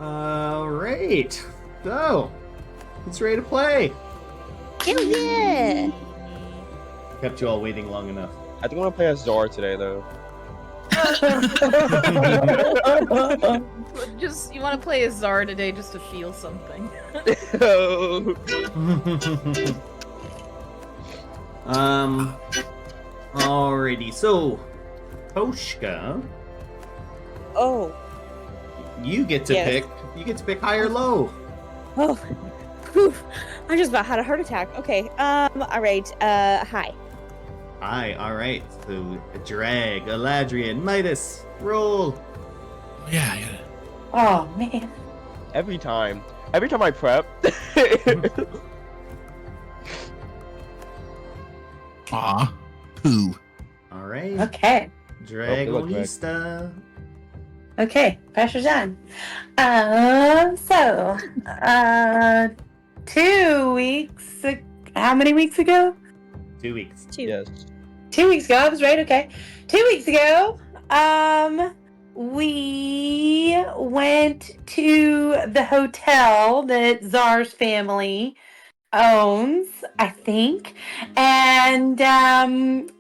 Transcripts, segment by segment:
Alright. So, it's ready to play. Hell yeah! Kept you all waiting long enough. I think I want to play as Zor today, though. You want to play as Zara today just to feel something. Alrighty. So, Toshka, Oh. you get to Yes. pick. You get to pick high or low. Oh. Whew. I just about had a heart attack. Okay. All right. Hi. High. All right. So, Drag, Eladrian, Midas, roll. Yeah. Oh man. Every time I prep. Aw. Poo. All right. Okay. Dragonista. Okay. Pressure's on. 2 weeks. How many weeks ago? 2 weeks. Yes. 2 weeks ago. I was right. Okay. 2 weeks ago. We went to the hotel that Czar's family owns, I think, and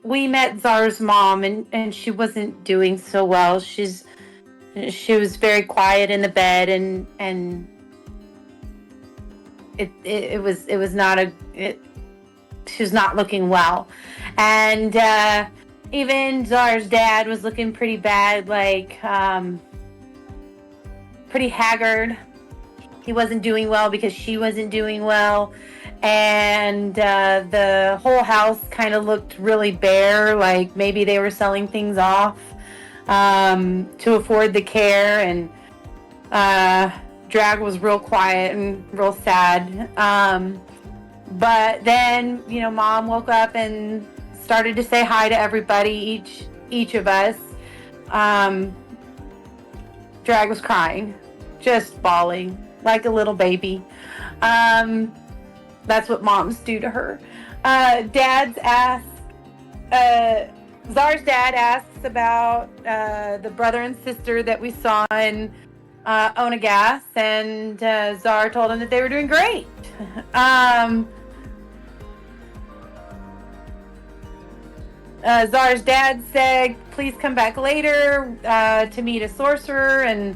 we met Czar's mom, and she wasn't doing so well. She was very quiet in the bed, and it was not she was not looking well, and even Czar's dad was looking pretty bad, like pretty haggard. He wasn't doing well because she wasn't doing well. And the whole house kind of looked really bare, like maybe they were selling things off to afford the care. And Drag was real quiet and real sad. But then, Mom woke up and started to say hi to everybody, each of us. Drag was crying, just bawling like a little baby. That's what moms do to her. Czar's dad asks about the brother and sister that we saw in Onagas, and Czar told him that they were doing great. Czar's dad said, please come back later to meet a sorcerer and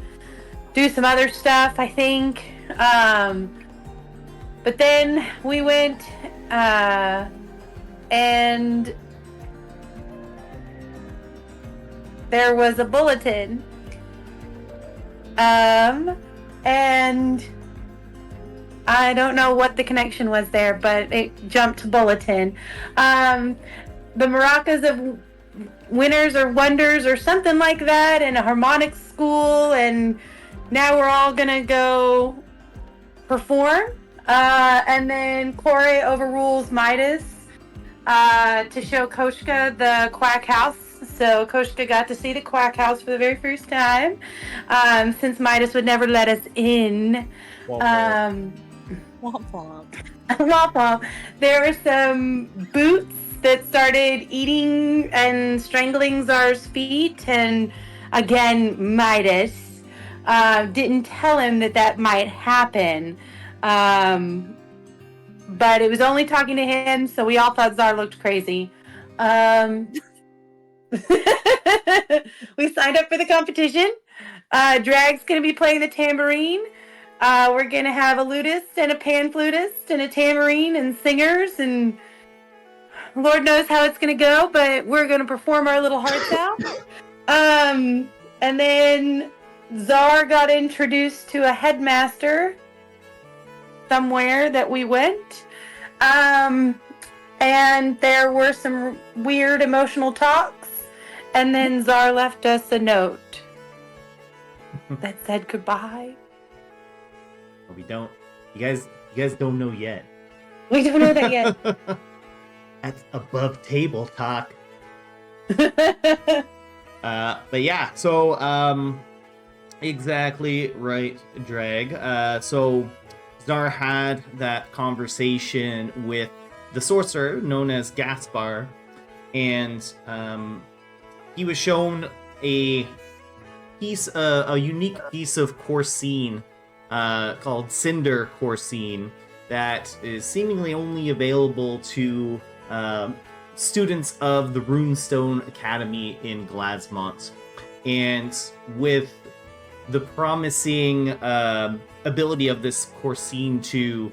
do some other stuff, I think. But then we went and there was a bulletin. And I don't know what the connection was there, but it jumped to bulletin. The maracas of winners or wonders or something like that in a harmonic school, and now we're all gonna go perform. And then Corey overrules Midas to show Koshka the quack house. So Koshka got to see the quack house for the very first time, since Midas would never let us in. Womp womp. Womp womp. There were some boots that started eating and strangling Czar's feet, and again, Midas didn't tell him that might happen. But it was only talking to him, so we all thought Czar looked crazy. We signed up for the competition. Drag's gonna be playing the tambourine. We're gonna have a lutist and a pan flutist and a tambourine and singers, and Lord knows how it's gonna go, but we're gonna perform our little hearts out. And then Czar got introduced to a headmaster somewhere that we went. And there were some weird emotional talks, and then Czar left us a note that said goodbye. We don't. You guys don't know yet. We don't know that yet. That's above table talk. But yeah, so exactly right, Drag. So Czar had that conversation with the sorcerer known as Gaspar, and he was shown a piece, a unique piece of Corsine called Cinder Corsine that is seemingly only available to students of the Runestone Academy in Glasmont. And with the promising ability of this Corsine to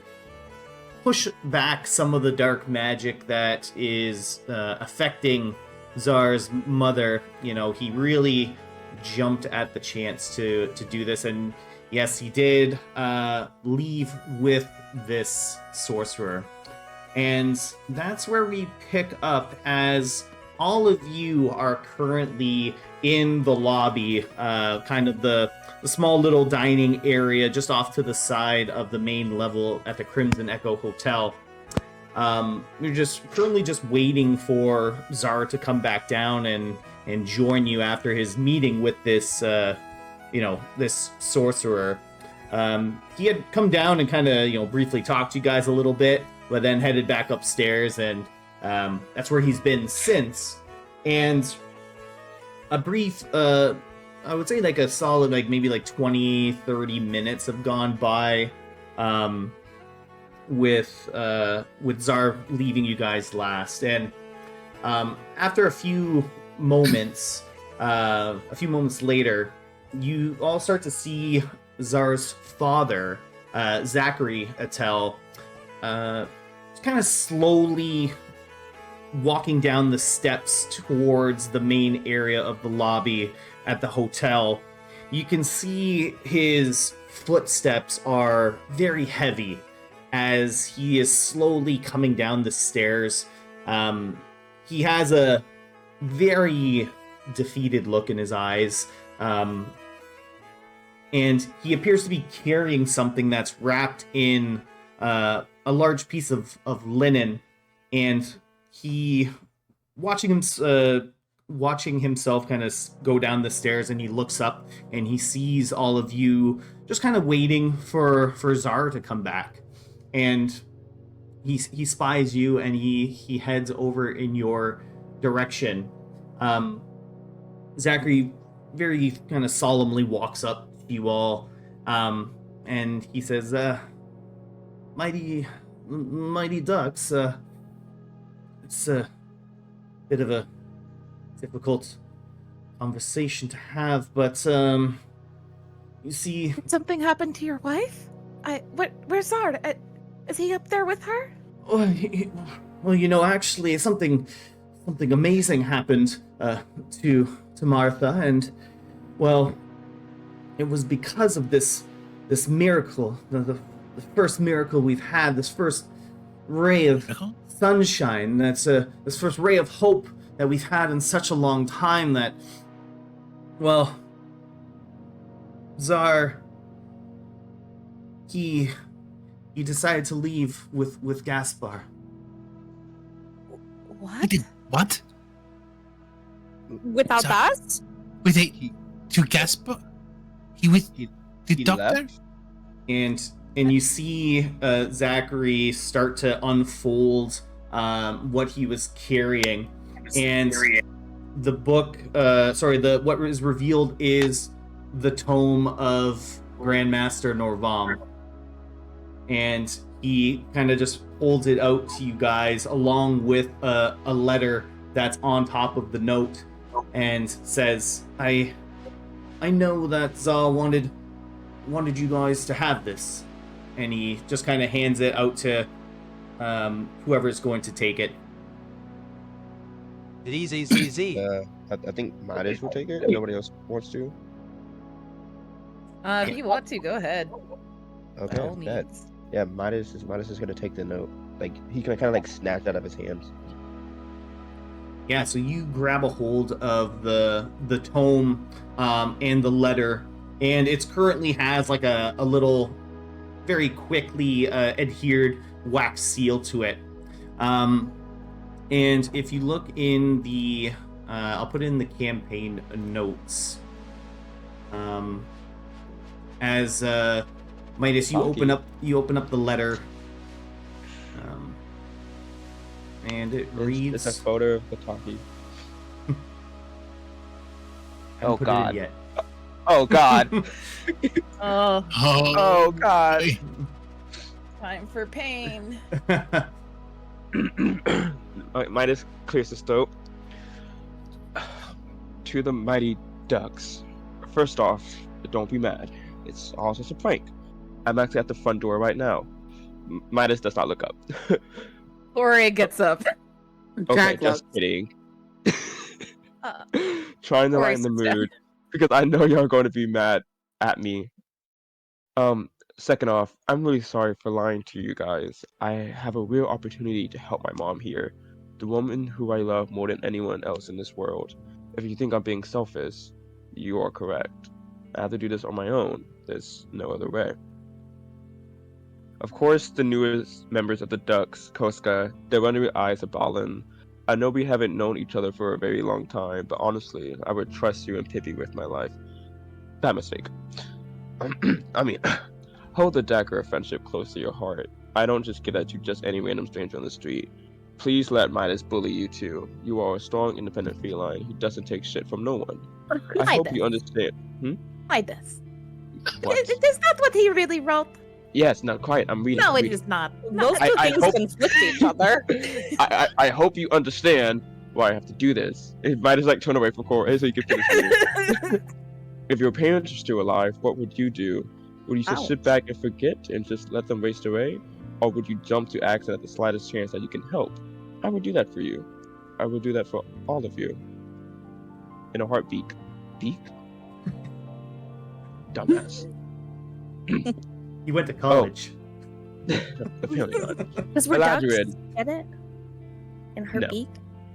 push back some of the dark magic that is affecting Czar's mother, he really jumped at the chance to do this. And yes, he did leave with this sorcerer. And that's where we pick up as all of you are currently in the lobby, kind of the small little dining area just off to the side of the main level at the Crimson Echo Hotel. You're just currently just waiting for Czar to come back down and join you after his meeting with this, this sorcerer. He had come down and kind of, briefly talked to you guys a little bit, but then headed back upstairs, and that's where he's been since. And a brief, I would say like a solid, maybe 20-30 minutes have gone by, with Czar leaving you guys last. And after a few moments later, you all start to see Czar's father, Zachary Attel, kind of slowly walking down the steps towards the main area of the lobby at the hotel. You can see his footsteps are very heavy as he is slowly coming down the stairs. He has a very defeated look in his eyes, and he appears to be carrying something that's wrapped in a large piece of linen, and he watching himself kind of go down the stairs, and he looks up and he sees all of you just kind of waiting for Czar to come back, and he spies you, and he heads over in your direction. Zachary very kind of solemnly walks up to you all, and he says, mighty ducks, it's a bit of a difficult conversation to have, but you see, Did something happen to your wife? Where's Zard? Is he up there with her? Well, actually, something amazing happened to Martha, and well, it was because of this miracle, the first miracle we've had, this first ray of sunshine, this first ray of hope that we've had in such a long time, that, well, Czar, he decided to leave with Gaspar. What? He did what? Without Sorry. us? With to Gaspar? He with the he doctor? left? And you see Zachary start to unfold what he was carrying, and the book, what is revealed is the tome of Grandmaster Norvom, and he kind of just holds it out to you guys along with a letter that's on top of the note, and says, I know that Zal wanted you guys to have this. And he just kind of hands it out to whoever's going to take it. Easy. I think Midas will take it. Nobody else wants to. If you want to, go ahead. Okay, By all bet. means. Yeah, Midas is gonna take the note. He can kind of snatch it out of his hands. Yeah, so you grab a hold of the tome and the letter, and it currently has a little, very quickly adhered wax seal to it. And if you look in the, I'll put it in the campaign notes. As Midas, you open up the letter, and it reads. It's a photo of the talkie. Haven't Oh, put it in God. yet. Oh God. Oh, Oh God. boy. time for pain. Midas clears his throat. To the mighty ducks. First off, don't be mad. It's all just a prank. I'm actually at the front door right now. Midas does not look up. Ori gets up. Okay, Drag just looks. kidding. Uh, Trying to Ori lighten the sits down. mood because I know you're going to be mad at me. Second off, I'm really sorry for lying to you guys. I have a real opportunity to help my mom here, the woman who I love more than anyone else in this world. If you think I'm being selfish, you are correct. I have to do this on my own. There's no other way. Of course, the newest members of the Ducks, Koska, the runaway eyes of Balin. I know we haven't known each other for a very long time, but honestly, I would trust you and Pippi with my life. That mistake. I mean, hold the dagger of friendship close to your heart. I don't just give that to just any random stranger on the street. Please let Midas bully you too. You are a strong, independent feline who doesn't take shit from no one. I hope you understand. Midas. What? Is that what he really wrote? Yes, not quite. I'm reading. No, I'm it reading. is not. Those I- two I things hope- conflict each other. I hope you understand why I have to do this. It might as like turn away from Cora so you can finish reading. If your parents are still alive, what would you do? Would you just sit back and forget and just let them waste away? Or would you jump to action at the slightest chance that you can help? I would do that for you. I would do that for all of you. In a heartbeat. Beak? Dumbass. He went to college. Apparently not. Because we're ducks. Eladrin. Get it? In her No. beak?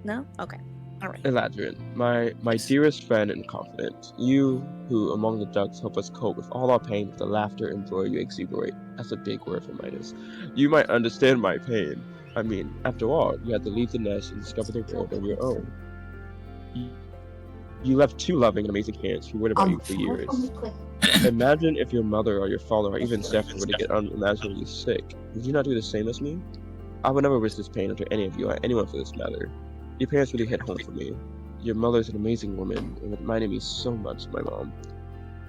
No? Okay. Alright. Eladrin, my dearest friend and confidant, you who among the ducks help us cope with all our pain with the laughter and joy you exuberate. That's a big word for Midas. You might understand my pain. I mean, after all, you had to leave the nest and discover the world on your own. You left two loving and amazing parents who worried about you for years. Imagine if your mother or your father or even Stefan were to get unimaginably sick. Would you not do the same as me? I would never wish this pain onto any of you or anyone for this matter. Your parents really hit home for me. Your mother's an amazing woman and reminded me so much of my mom.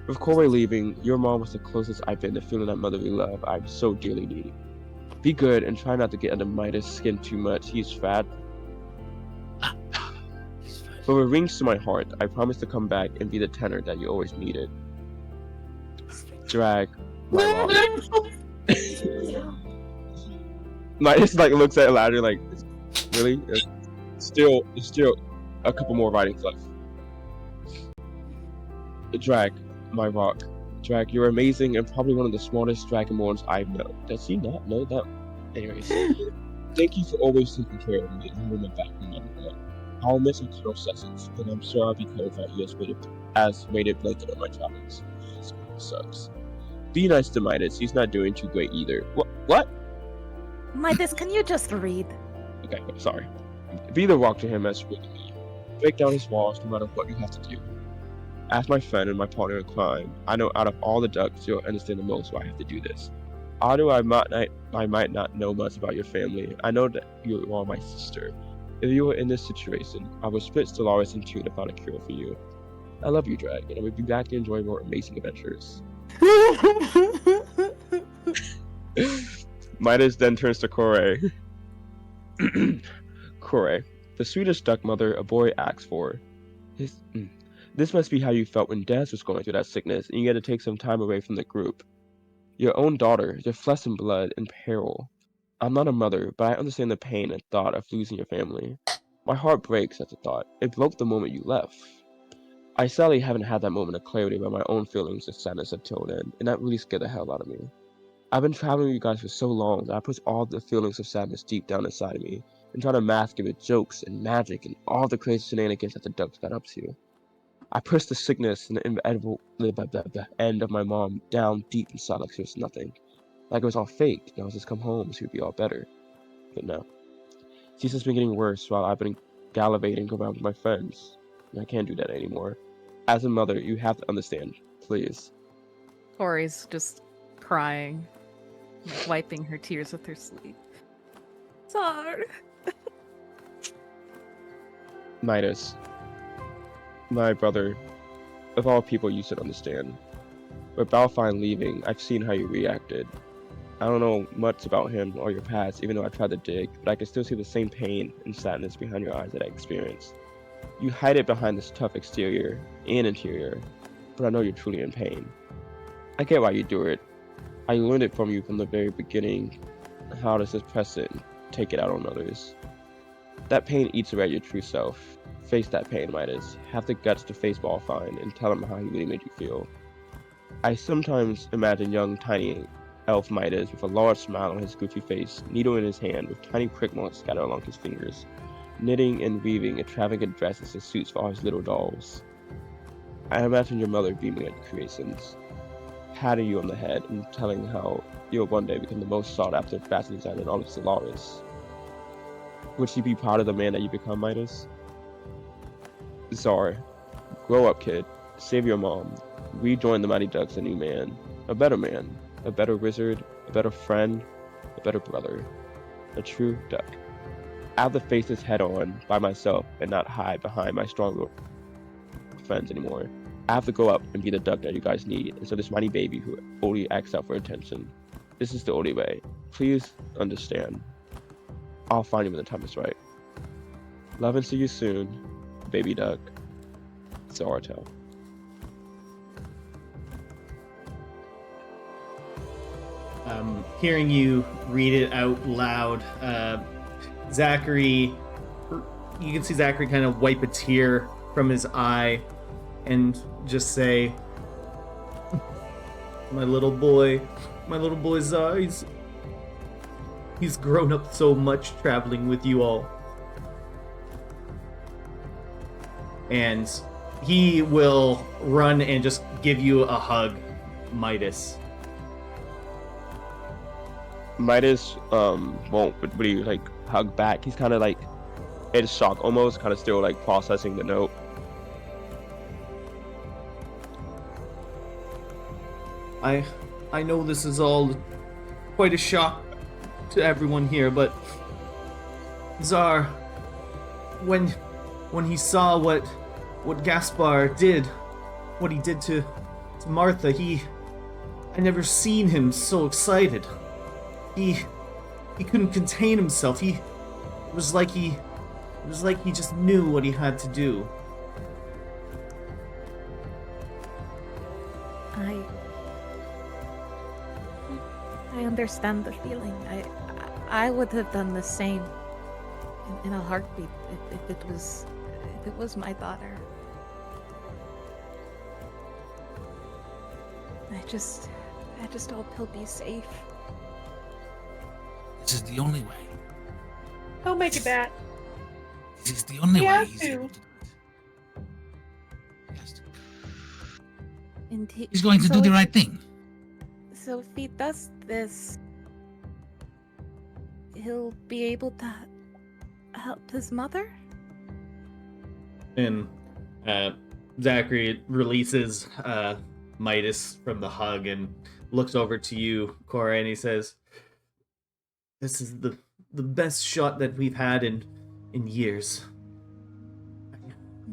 With Corey leaving, your mom was the closest I've been to feeling that motherly love I so dearly need. Be good and try not to get under Midas' skin too much. He's fat. But with rings to my heart, I promise to come back and be the tenor that you always needed. Drag my rock. Midas like looks at Ladder like, really? Still a couple more writings left. Drag my rock. Drag, you're amazing and probably one of the smartest dragonborns I know. Does he not know that? Anyways, thank you for always taking care of me and holding me back no matter what. I'll miss eternal sessions, and I'm sure I'll be terrified you as weighted blanket on my travels. This sucks. Be nice to Midas. He's not doing too great either. What? Midas, can you just read? Okay, sorry. Be the rock to him as you will to me. Break down his walls no matter what you have to do. As my friend and my partner in crime, I know out of all the ducks you'll understand the most why I have to do this. Although I might not know much about your family, I know that you are my sister. If you were in this situation, I would split Stellaris in two to find a cure for you. I love you, Drag, and I will be back to enjoy more amazing adventures. Midas then turns to Kore. Kore, the sweetest duck mother a boy asks for. This must be how you felt when Daz was going through that sickness and you had to take some time away from the group. Your own daughter, your flesh and blood, in peril. I'm not a mother, but I understand the pain and thought of losing your family. My heart breaks at the thought. It broke the moment you left. I sadly haven't had that moment of clarity about my own feelings of sadness until then, and that really scared the hell out of me. I've been traveling with you guys for so long that I put all the feelings of sadness deep down inside of me, and try to mask it with jokes and magic and all the crazy shenanigans that the ducks got up to. I pushed the sickness and the inevitable end of my mom down deep inside like she was nothing. Like it was all fake, and I was just come home and she would be all better. But no. She's just been getting worse while I've been gallivanting around with my friends. And I can't do that anymore. As a mother, you have to understand, please. Tori's just crying, wiping her tears with her sleeve. Sorry. Midas. My brother. Of all people, you should understand. With Balfine leaving, I've seen how you reacted. I don't know much about him or your past, even though I tried to dig, but I can still see the same pain and sadness behind your eyes that I experienced. You hide it behind this tough exterior and interior, but I know you're truly in pain. I get why you do it. I learned it from you from the very beginning, how to suppress it and take it out on others. That pain eats away at your true self. Face that pain, Midas. Have the guts to face Balfine and tell him how he really made you feel. I sometimes imagine young, tiny elf Midas with a large smile on his goofy face, needle in his hand with tiny prick marks scattered along his fingers, knitting and weaving extravagant dresses and suits for all his little dolls. I imagine your mother beaming at your creations, patting you on the head and telling how you'll one day become the most sought-after fashion designer in all of Solaris. Would she be proud of the man that you become, Midas? Zar, grow up, kid. Save your mom. Rejoin the Mighty Ducks a new man. A better man. A better wizard. A better friend. A better brother. A true duck. I have to face this head on by myself and not hide behind my strong friends anymore. I have to go up and be the duck that you guys need instead of this whiny baby who only acts out for attention. This is the only way. Please understand. I'll find you when the time is right. Love and see you soon, baby duck. Zaratel. Hearing you read it out loud, Zachary, you can see Zachary kind of wipe a tear from his eye and just say, my little boy's eyes. He's grown up so much traveling with you all. And he will run and just give you a hug, Midas. Midas won't really like hug back. He's kind of like in shock almost, kind of still like processing the note. I know this is all quite a shock to everyone here, but Zar, when he saw what Gaspar did, what he did to Martha, I never seen him so excited. He couldn't contain himself. It was like he just knew what he had to do. I understand the feeling. I would have done the same in a heartbeat if it was my daughter. I just hope he'll be safe. This is the only way. Don't make it bad. This is the only He way has he's to. able to do it. He has to. And He's going to do the right thing. So if he does this, he'll be able to help his mother? And Zachary releases Midas from the hug and looks over to you, Cora, and he says, "This is the best shot that we've had in years.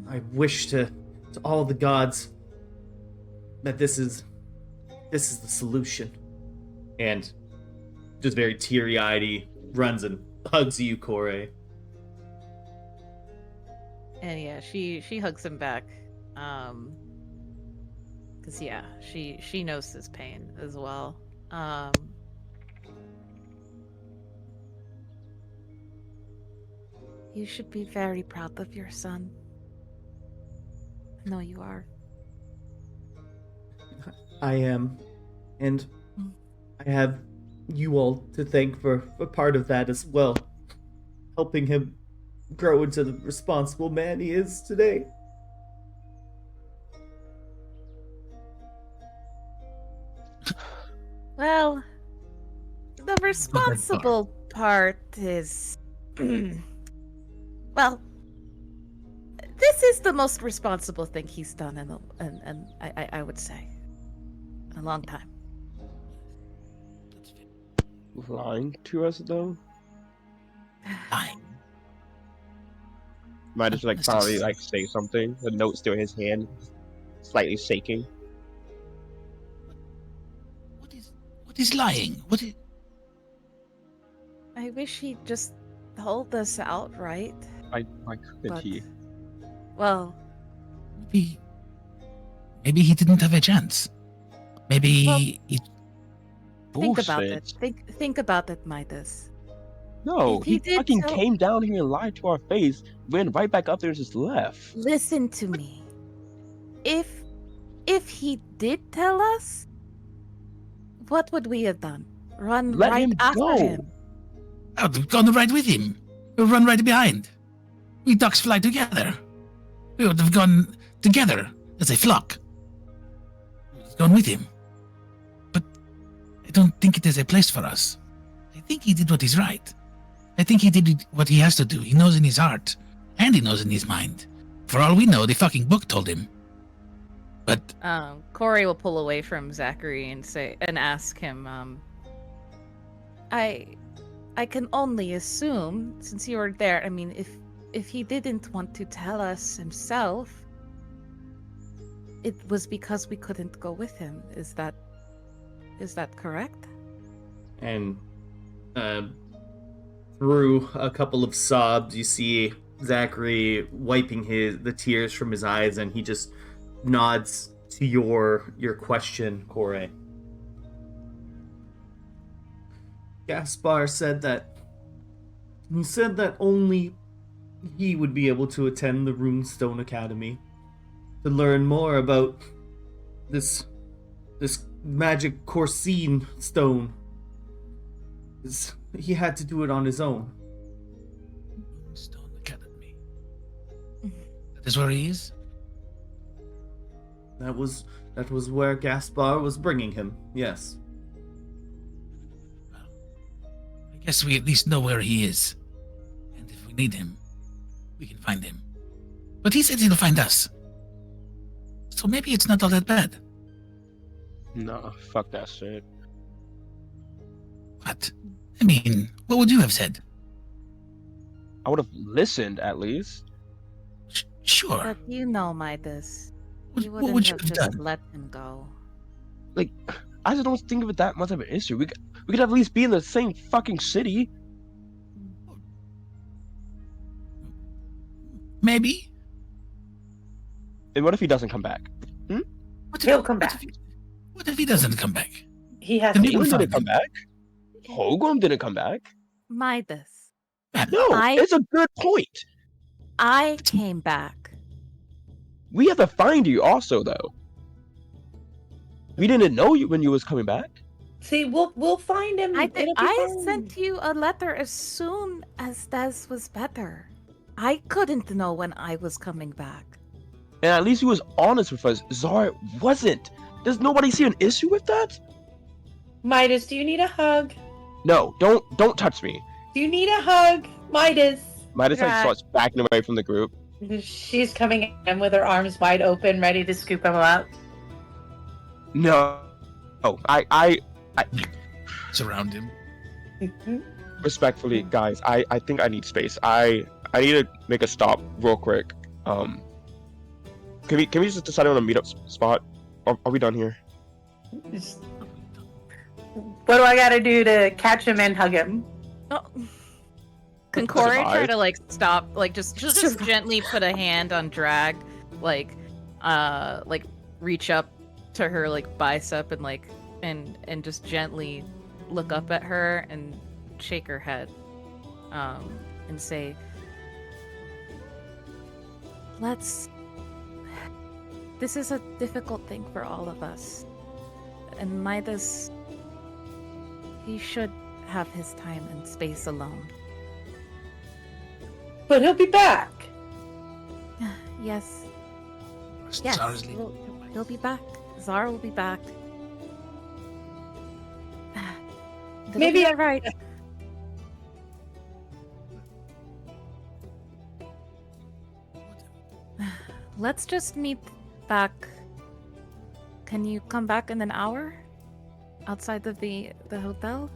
I wish to all the gods that this is the solution." And just very teary-eyed, he runs and hugs you, Cora. And yeah, she hugs him back. Cause yeah, she knows his pain as well. You should be very proud of your son. I know you are. I am, and I have you all to thank for a part of that as well, helping him grow into the responsible man he is today. Well, the responsible part is... well, this is the most responsible thing he's done in I would say, a long time. Lying to us though? Lying. Might just like That's probably just- like say something. The note still in his hand. slightly shaking. What is lying? What is... I wish he'd just told us outright. Why couldn't But, he? well, Maybe he didn't have a chance. Maybe Well- he... think about it. Bullshit. Think about it, Midas. No, If he he did fucking tell- came down here and lied to our face, ran right back up there and just left. Listen to me. If he did tell us, what would we have done? Run Let right him after go. him. I would have gone right with him. We would run right behind. We ducks fly together. We would have gone together as a flock. We would have gone with him. But I don't think it is a place for us. I think he did what is right. I think he did what he has to do. He knows in his heart, and he knows in his mind. For all we know, the fucking book told him. But Corey will pull away from Zachary and ask him, I can only assume, since you were there, I mean, if he didn't want to tell us himself, it was because we couldn't go with him. Is that correct? And through a couple of sobs, you see Zachary wiping the tears from his eyes, and he just nods to your question, Corey. Gaspar said that only he would be able to attend the Runestone Academy to learn more about this magic Corsine stone. He had to do it on his own. Stone Academy. That is where he is? That was where Gaspar was bringing him. Yes. I guess we at least know where he is. And if we need him, we can find him. But he said he'll find us. So maybe it's not all that bad. Nah, fuck that shit. What? I mean, what would you have said? I would have listened at least. Sure. But you know, Midas, you What wouldn't would you have have just done? let him go. Like, I just don't think of it that much of an issue. We could at least be in the same fucking city. Maybe. And what if he doesn't come back? What He'll come what back. What if he doesn't come back? He has Then to. we will Caitlin find didn't come him. back. Hogum didn't come back. Midas, No, I- it's a good point. I came back. We have to find you also, though. We didn't know you when you was coming back. See, we'll find him. It'll be I fine. sent you a letter as soon as Des was better. I couldn't know when I was coming back. And at least he was honest with us. Zara wasn't. Does nobody see an issue with that? Midas, do you need a hug? No, don't touch me. Do you need a hug, Midas? Midas like Right. starts backing away from the group. She's coming in with her arms wide open, ready to scoop him up. No. Oh, I Surround him. respectfully, guys, I think I need space. I need to make a stop real quick. Can we just decide on a meetup spot? Are we done here? What do I gotta do to catch him and hug him? Oh. Can Corey try Survive. to like stop, like just gently put a hand on Drag, like reach up to her like bicep and like and just gently look up at her and shake her head, and say, This is a difficult thing for all of us. And Midas, he should have his time and space alone. But he'll be back. Yes, Zara's leaving. he'll be back. Zara will be back. Maybe you're right. Let's just meet back. Can you come back in an hour? Outside of the hotel?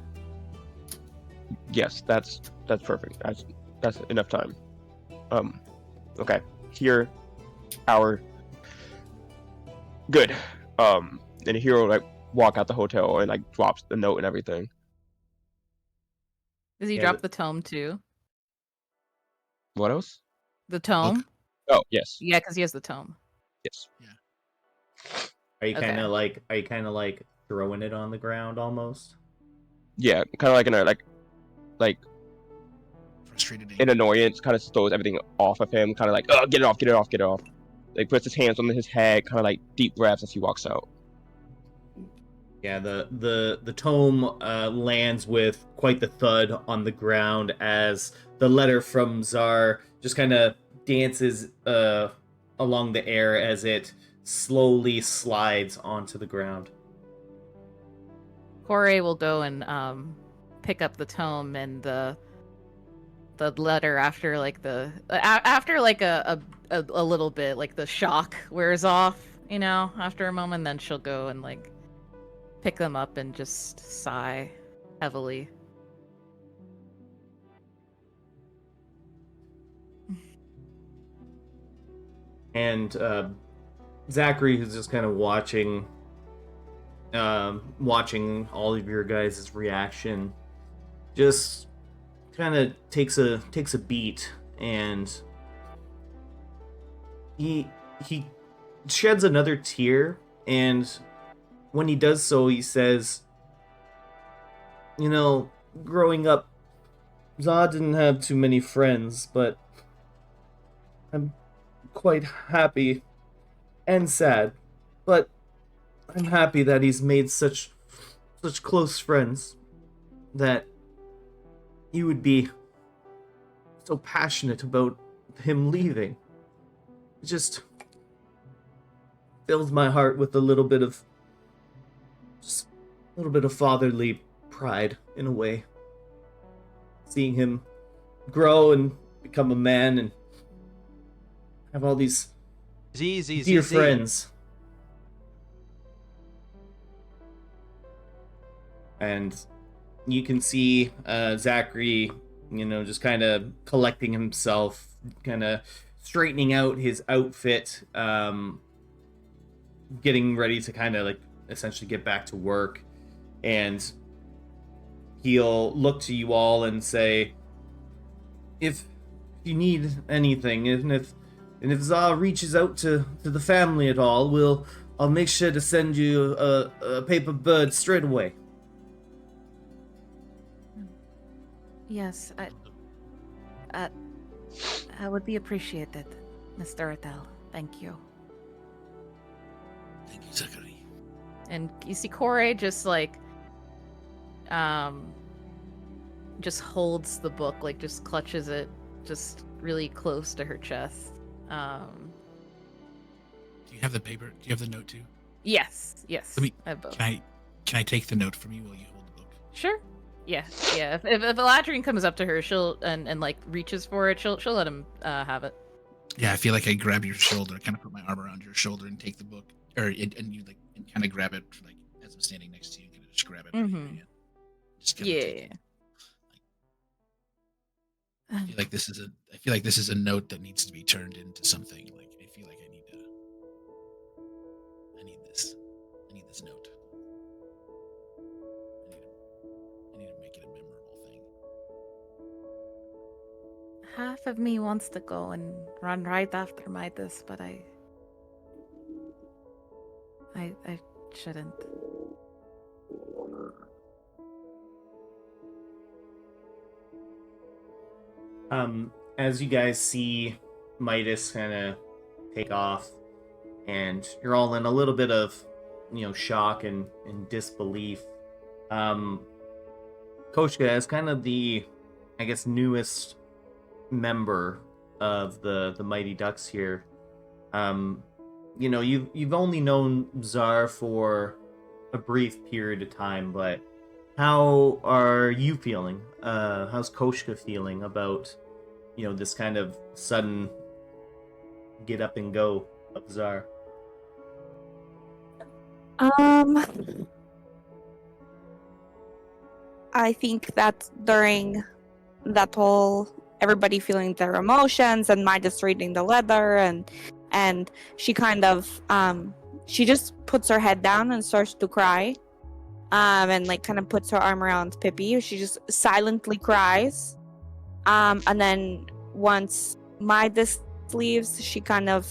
Yes, that's perfect. That's enough time. Okay. Here, hour. Good. And the hero like walk out the hotel and like drops the note and everything. Does he Yeah, drop the tome too? What else? The tome? Oh yes, Yeah, because he has the tome. yes. Are you Okay. kind of like throwing it on the ground almost? Yeah, kind of like in a like Frustrated. in annoyance, kind of throws everything off of him, kind of like, oh, get it off, get it off, get it off. Like puts his hands on his head, kind of like deep breaths as he walks out. Yeah, the tome lands with quite the thud on the ground as the letter from Czar just kind of dances along the air as it slowly slides onto the ground. Corey will go and pick up the tome and the letter after like after like a little bit, like the shock wears off, you know, after a moment. Then she'll go and like pick them up and just sigh heavily. And Zachary, who's just kind of watching all of your guys' reaction, just kind of takes a beat, and he sheds another tear, and when he does so, he says, "You know, growing up, Zod didn't have too many friends, but I'm quite happy and sad, but I'm happy that he's made such close friends, that he would be so passionate about him leaving. It just fills my heart with a little bit of fatherly pride in a way. Seeing him grow and become a man and have all these dear friends." And you can see Zachary, you know, just kind of collecting himself, kind of straightening out his outfit, getting ready to kind of like essentially get back to work. And he'll look to you all and say, if you need anything, and if Za reaches out to the family at all, I'll make sure to send you a paper bird straight away. Yes, I would be appreciated, Mr. Attell. Thank you. Thank you, Zachary. And you see Corey just like just holds the book, like just clutches it just really close to her chest. Do you have the paper? Do you have the note too? Yes. Let me. I have both. Can I take the note from you while you hold the book? Sure. Yeah. If Eladrine comes up to her, she'll and like reaches for it, she'll let him have it. Yeah, I feel like I grab your shoulder, kind of put my arm around your shoulder and take the book, and you like and kind of grab it like as I'm standing next to you, kind of just grab it. Mhm. Just kinda take it. I feel like this is a note that needs to be turned into something. Like I feel like I need this note. I need to make it a memorable thing. Half of me wants to go and run right after Midas, but I shouldn't. As you guys see Midas kind of take off, and you're all in a little bit of, you know, shock and disbelief. Koshka, as kind of the, I guess, newest member of the Mighty Ducks here, you know, you've only known Czar for a brief period of time, but how are you feeling? How's Koshka feeling about, you know, this kind of sudden get up and go of Czar? I think that during that whole everybody feeling their emotions and Midas reading the letter and she kind of she just puts her head down and starts to cry. And like kind of puts her arm around Pippi. She just silently cries. And then once Midas leaves, she kind of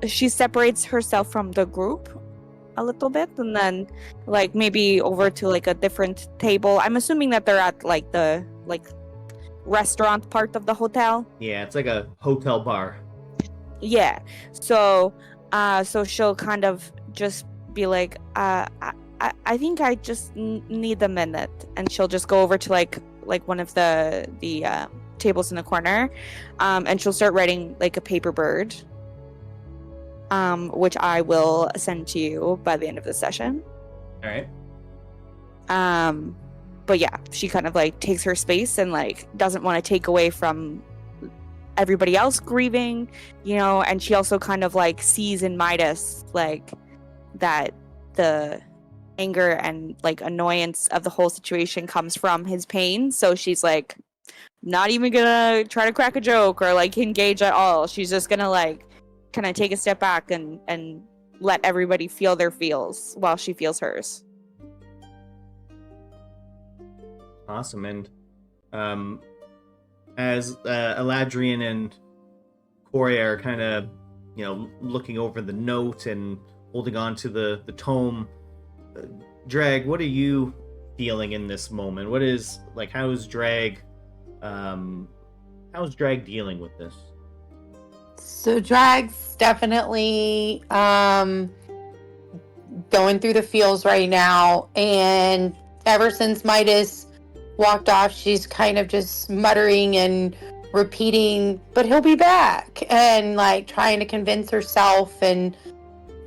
she separates herself from the group a little bit, and then like maybe over to like a different table. I'm assuming that they're at like the restaurant part of the hotel. Yeah, it's like a hotel bar. Yeah. So she'll kind of just be like, I think I just need a minute, and she'll just go over to like one of the tables in the corner, and she'll start writing like a paper bird, which I will send to you by the end of the session. All right. But yeah, she kind of like takes her space and like doesn't want to take away from everybody else grieving, you know, and she also kind of like sees in Midas like that the anger and like annoyance of the whole situation comes from his pain. So she's like not even gonna try to crack a joke or like engage at all. She's just gonna like kind of take a step back and let everybody feel their feels while she feels hers. Awesome. And as Eladrian and Corey are kind of, you know, looking over the note and holding on to the tome, Drag, what are you feeling in this moment? What is like, how's Drag dealing with this? So Drag's definitely going through the feels right now, and ever since Midas walked off, she's kind of just muttering and repeating, but he'll be back, and like trying to convince herself, and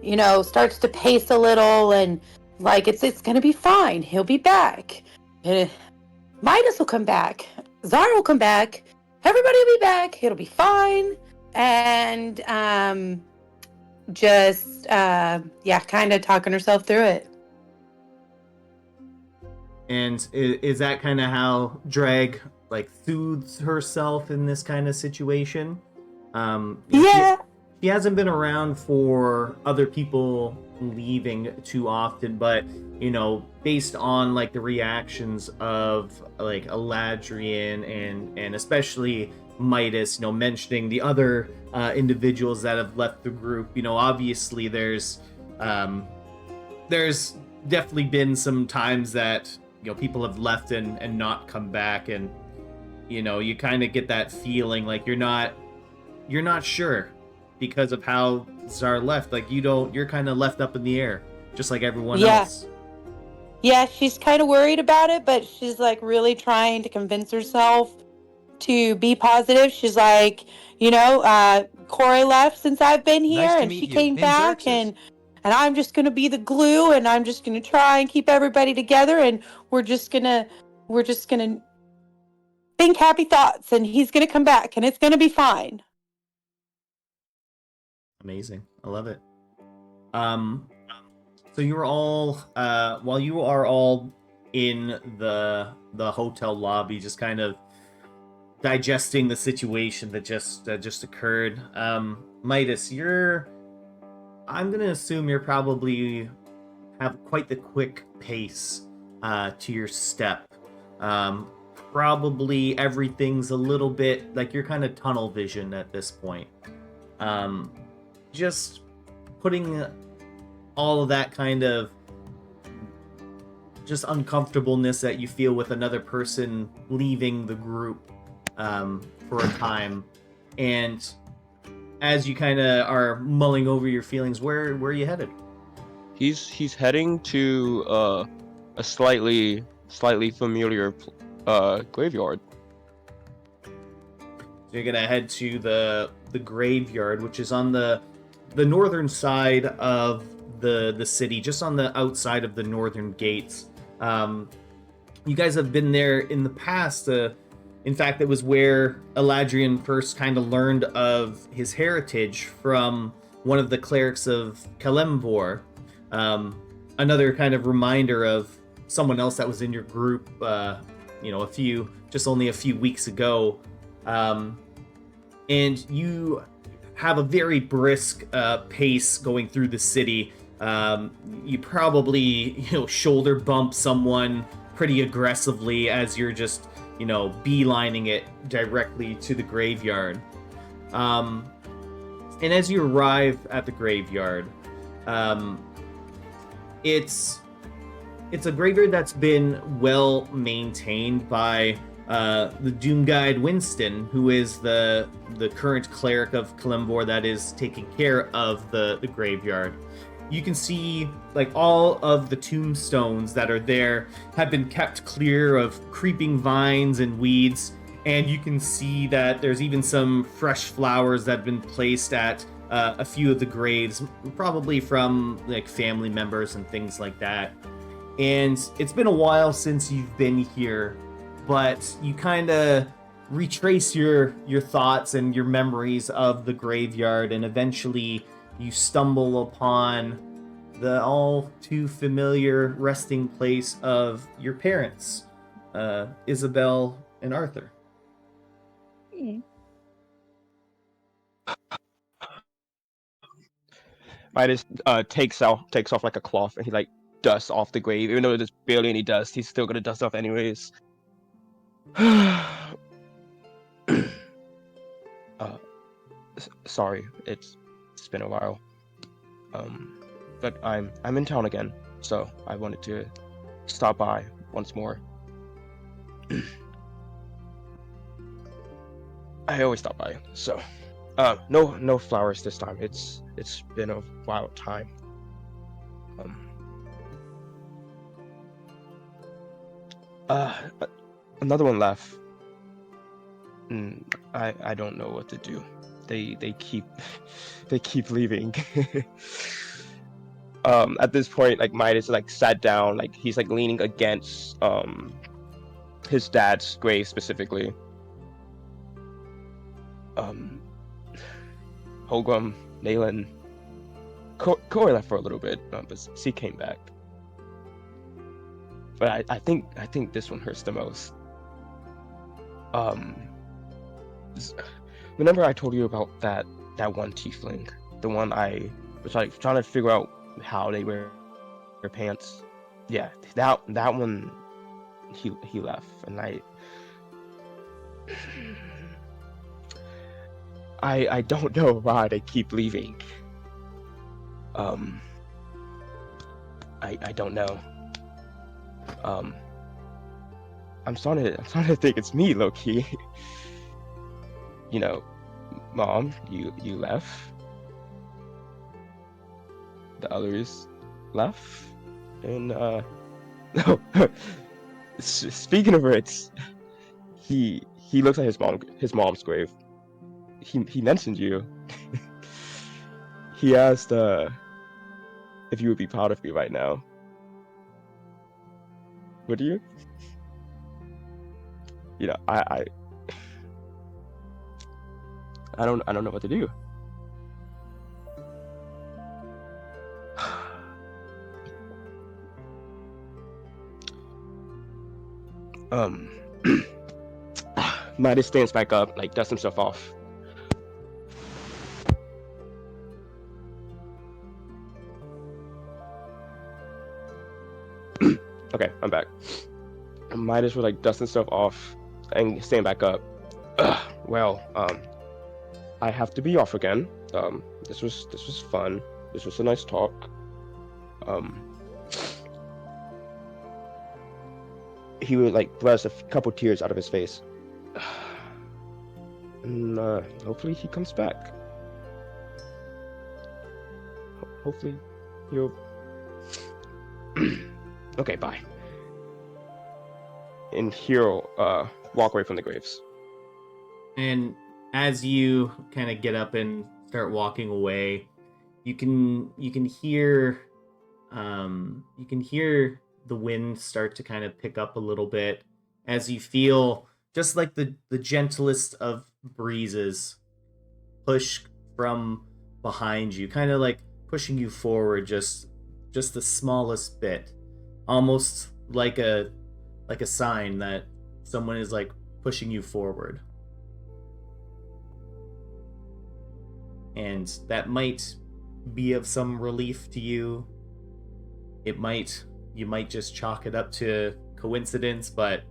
you know, starts to pace a little, and like it's gonna be fine, he'll be back, Midas will come back, Zara will come back, everybody will be back, it'll be fine. And just kind of talking herself through it. And is that kind of how Drag like soothes herself in this kind of situation? Yeah. She hasn't been around for other people leaving too often, but you know, based on like the reactions of like Eladrian and especially Midas, you know, mentioning the other individuals that have left the group, you know, obviously there's definitely been some times that, you know, people have left and not come back, and you know, you kind of get that feeling like you're not sure because of how Zara left. Like you're kind of left up in the air, just like everyone else. Yeah, she's kind of worried about it, but she's like really trying to convince herself to be positive. She's like, you know, Corey left since I've been here, Nice to and meet she you. came Name's back, Xerxes. and I'm just gonna be the glue, and I'm just gonna try and keep everybody together, and we're just gonna think happy thoughts, and he's gonna come back, and it's gonna be fine. Amazing. I love it. So you were all while you are all in the hotel lobby, just kind of digesting the situation that just occurred. Midas, I'm gonna assume you're probably have quite the quick pace to your step. Probably everything's a little bit like you're kind of tunnel vision at this point. Just putting all of that kind of just uncomfortableness that you feel with another person leaving the group for a time, and as you kind of are mulling over your feelings, where are you headed? He's heading to a slightly familiar graveyard. So you're gonna head to the graveyard, which is on the northern side of the city, just on the outside of the northern gates. You guys have been there in the past. In fact, it was where Eladrian first kind of learned of his heritage from one of the clerics of Kalemvor. Another kind of reminder of someone else that was in your group, only a few weeks ago. And you have a very brisk pace going through the city. You probably, shoulder bump someone pretty aggressively as you're just, beelining it directly to the graveyard. And as you arrive at the graveyard, it's a graveyard that's been well maintained by the Doom Guide Winston, who is the current cleric of Kalimvor that is taking care of the graveyard. You can see all of the tombstones that are there have been kept clear of creeping vines and weeds, and you can see that there's even some fresh flowers that have been placed at a few of the graves, probably from family members and things like that. And it's been a while since you've been here, but you kind of retrace your thoughts and your memories of the graveyard, and eventually you stumble upon the all too familiar resting place of your parents, Isabel and Arthur. Midas takes off like a cloth, and he dusts off the grave. Even though there's barely any dust, he's still gonna dust off anyways. Sorry, it's been a while. But I'm in town again, so I wanted to stop by once more. I always stop by, so no flowers this time. It's been a wild time. Another one left. I don't know what to do. They keep leaving. At this point, Midas sat down, he's leaning against his dad's grave specifically. Holgrim, Nayland, Corey left for a little bit, but she came back. But I think this one hurts the most. Remember I told you about that one tiefling, the one I was trying to figure out how they wear their pants. Yeah, that one he left, and I don't know why they keep leaving. I don't know. I'm starting to think it's me, low-key. Mom, you left. The others left, and no. Speaking of which, he looks at his mom's grave. He mentioned you. He asked if you would be proud of me right now. Would you? I don't know what to do. Midas stands back up, dusts himself off. Okay, I'm back. Midas would dust himself off and stand back up. Well, I have to be off again. This was fun. This was a nice talk. He would brush a couple tears out of his face. And hopefully he comes back. Hopefully he'll. Okay, bye. And he'll walk away from the graves. And as you kind of get up and start walking away, you can hear the wind start to kind of pick up a little bit as you feel just the gentlest of breezes push from behind you, kind of pushing you forward just the smallest bit, almost like a sign that someone is pushing you forward. and that might be of some relief to you. You might just chalk it up to coincidence, but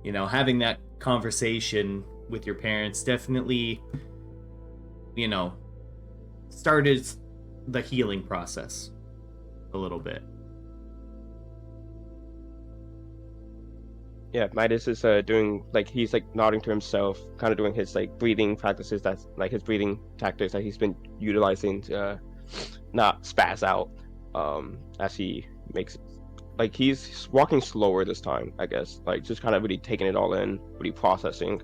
having that conversation with your parents definitely started the healing process a little bit. Yeah, Midas is doing, like, he's like nodding to himself, kind of doing his like breathing practices, that's like his breathing tactics that he's been utilizing to not spaz out as he makes, like, he's walking slower this time, I guess, like just kind of really taking it all in, really processing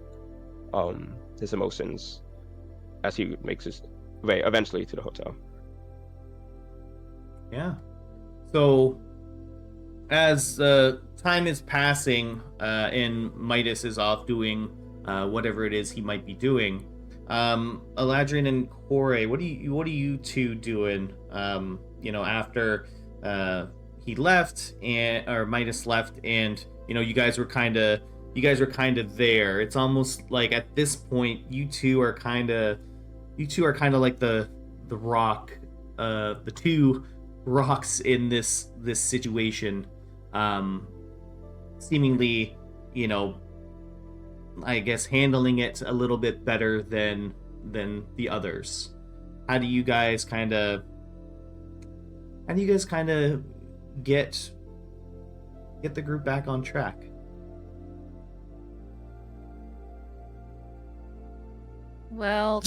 his emotions as he makes his way eventually to the hotel. Yeah. So as time is passing and Midas is off doing whatever it is he might be doing, Eladrin and Kore, what are you two doing? After he left or Midas left, and you guys were kind of there. It's almost like at this point you two are kind of like the rock, the two rocks in this situation, seemingly I guess handling it a little bit better than the others. How do you guys kind of get the group back on track? Well,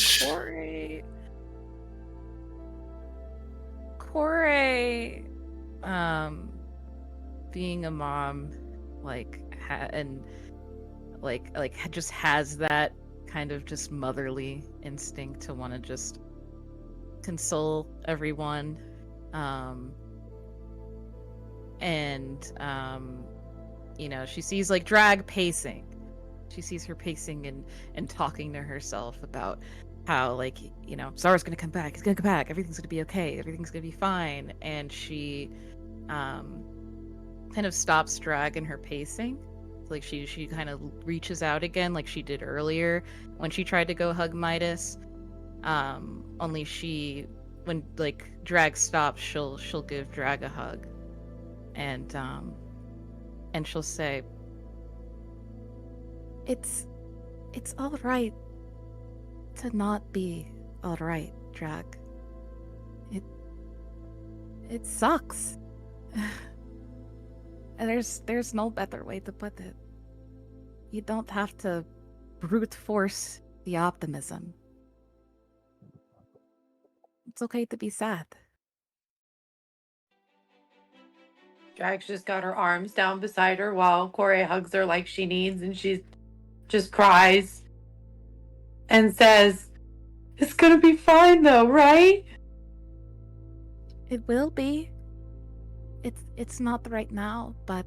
Corey, being a mom, just has that kind of just motherly instinct to want to just console everyone, she sees like Drag pacing. She sees her pacing and talking to herself about how, Zara's gonna come back. He's gonna come back. Everything's gonna be okay. Everything's gonna be fine. And she kind of stops Drag in her pacing. Like she kind of reaches out again, like she did earlier when she tried to go hug Midas. Only when Drag stops, she'll give Drag a hug, and she'll say, It's all right to not be all right, Drag. It sucks. And there's no better way to put it. You don't have to brute force the optimism. It's okay to be sad. Drag's just got her arms down beside her while Corey hugs her like she needs, and she just cries and says, "It's gonna be fine though, right?" It will be. It's not right now, but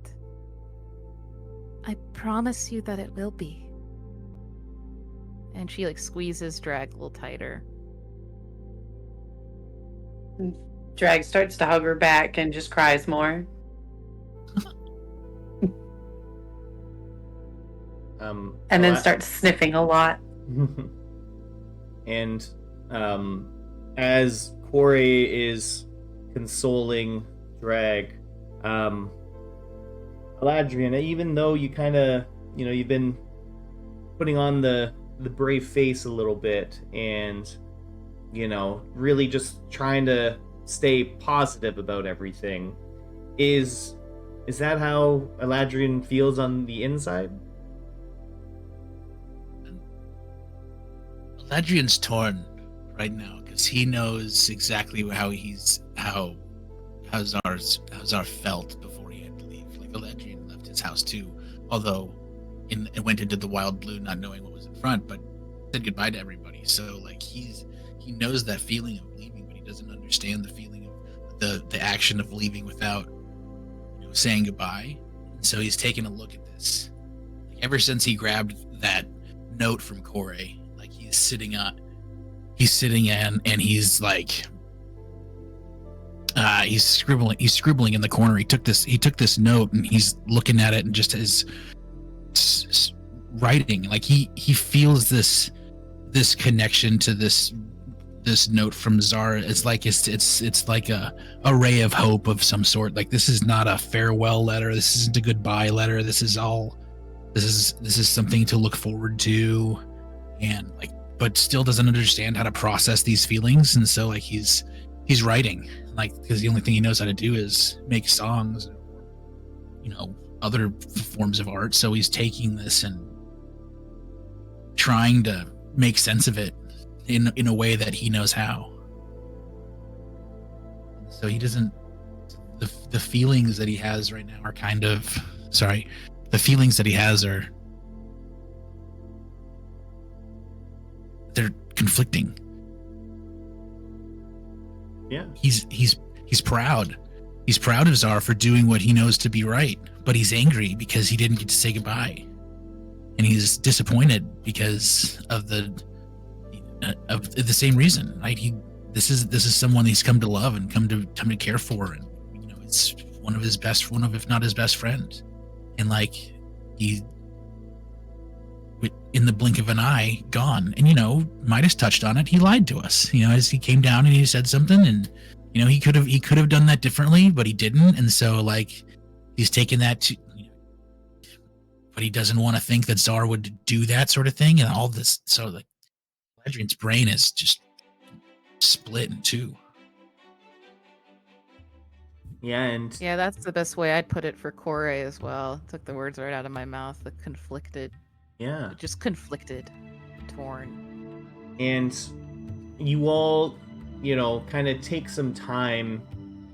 I promise you that it will be. And she squeezes Drag a little tighter. Drag starts to hug her back and just cries more. And then starts sniffing a lot. And as Corey is consoling Drag, Eladrian, even though you kind of, you've been putting on the brave face a little bit and, really just trying to stay positive about everything, is that how Eladrian feels on the inside? Eladrian's torn right now because he knows exactly how Zar felt before he had to leave. Eladrian left his house too, although it went into the wild blue not knowing what was in front, but said goodbye to everybody. So he knows that feeling of leaving, but he doesn't understand the feeling of the action of leaving without saying goodbye. And so he's taking a look at this. Ever since he grabbed that note from Corey, he's sitting in and he's he's scribbling in the corner. He took this note and he's looking at it and just is writing. He feels this connection to this this note from Zara. It's like it's like a ray of hope of some sort. Like, this is not a farewell letter. This isn't a goodbye letter. This is something to look forward to, and like, but still doesn't understand how to process these feelings. And so like he's writing, like, because the only thing he knows how to do is make songs, you know, other forms of art. So he's taking this and trying to make sense of it in a way that he knows how. So he doesn't, the feelings that he has right now are kind of, the feelings that he has are, they're conflicting. Yeah. He's proud. He's proud of Zara for doing what he knows to be right, but he's angry because he didn't get to say goodbye. And he's disappointed because of the same reason, right? This is someone he's come to love and come to care for, and you know, it's one of, if not his best friend. And like, he, in the blink of an eye, gone. And you know, Midas touched on it. He lied to us. You know, as he came down and he said something, and you know, he could have done that differently, but he didn't. And so like, he's taken that to, but he doesn't want to think that Zara would do that sort of thing, and all this. So like, Adrian's brain is just split in two. Yeah, and Yeah, that's the best way I'd put it for Kore as well. Took the words right out of my mouth. The conflicted. yeah. Just conflicted. Torn. And you all, you know, kind of take some time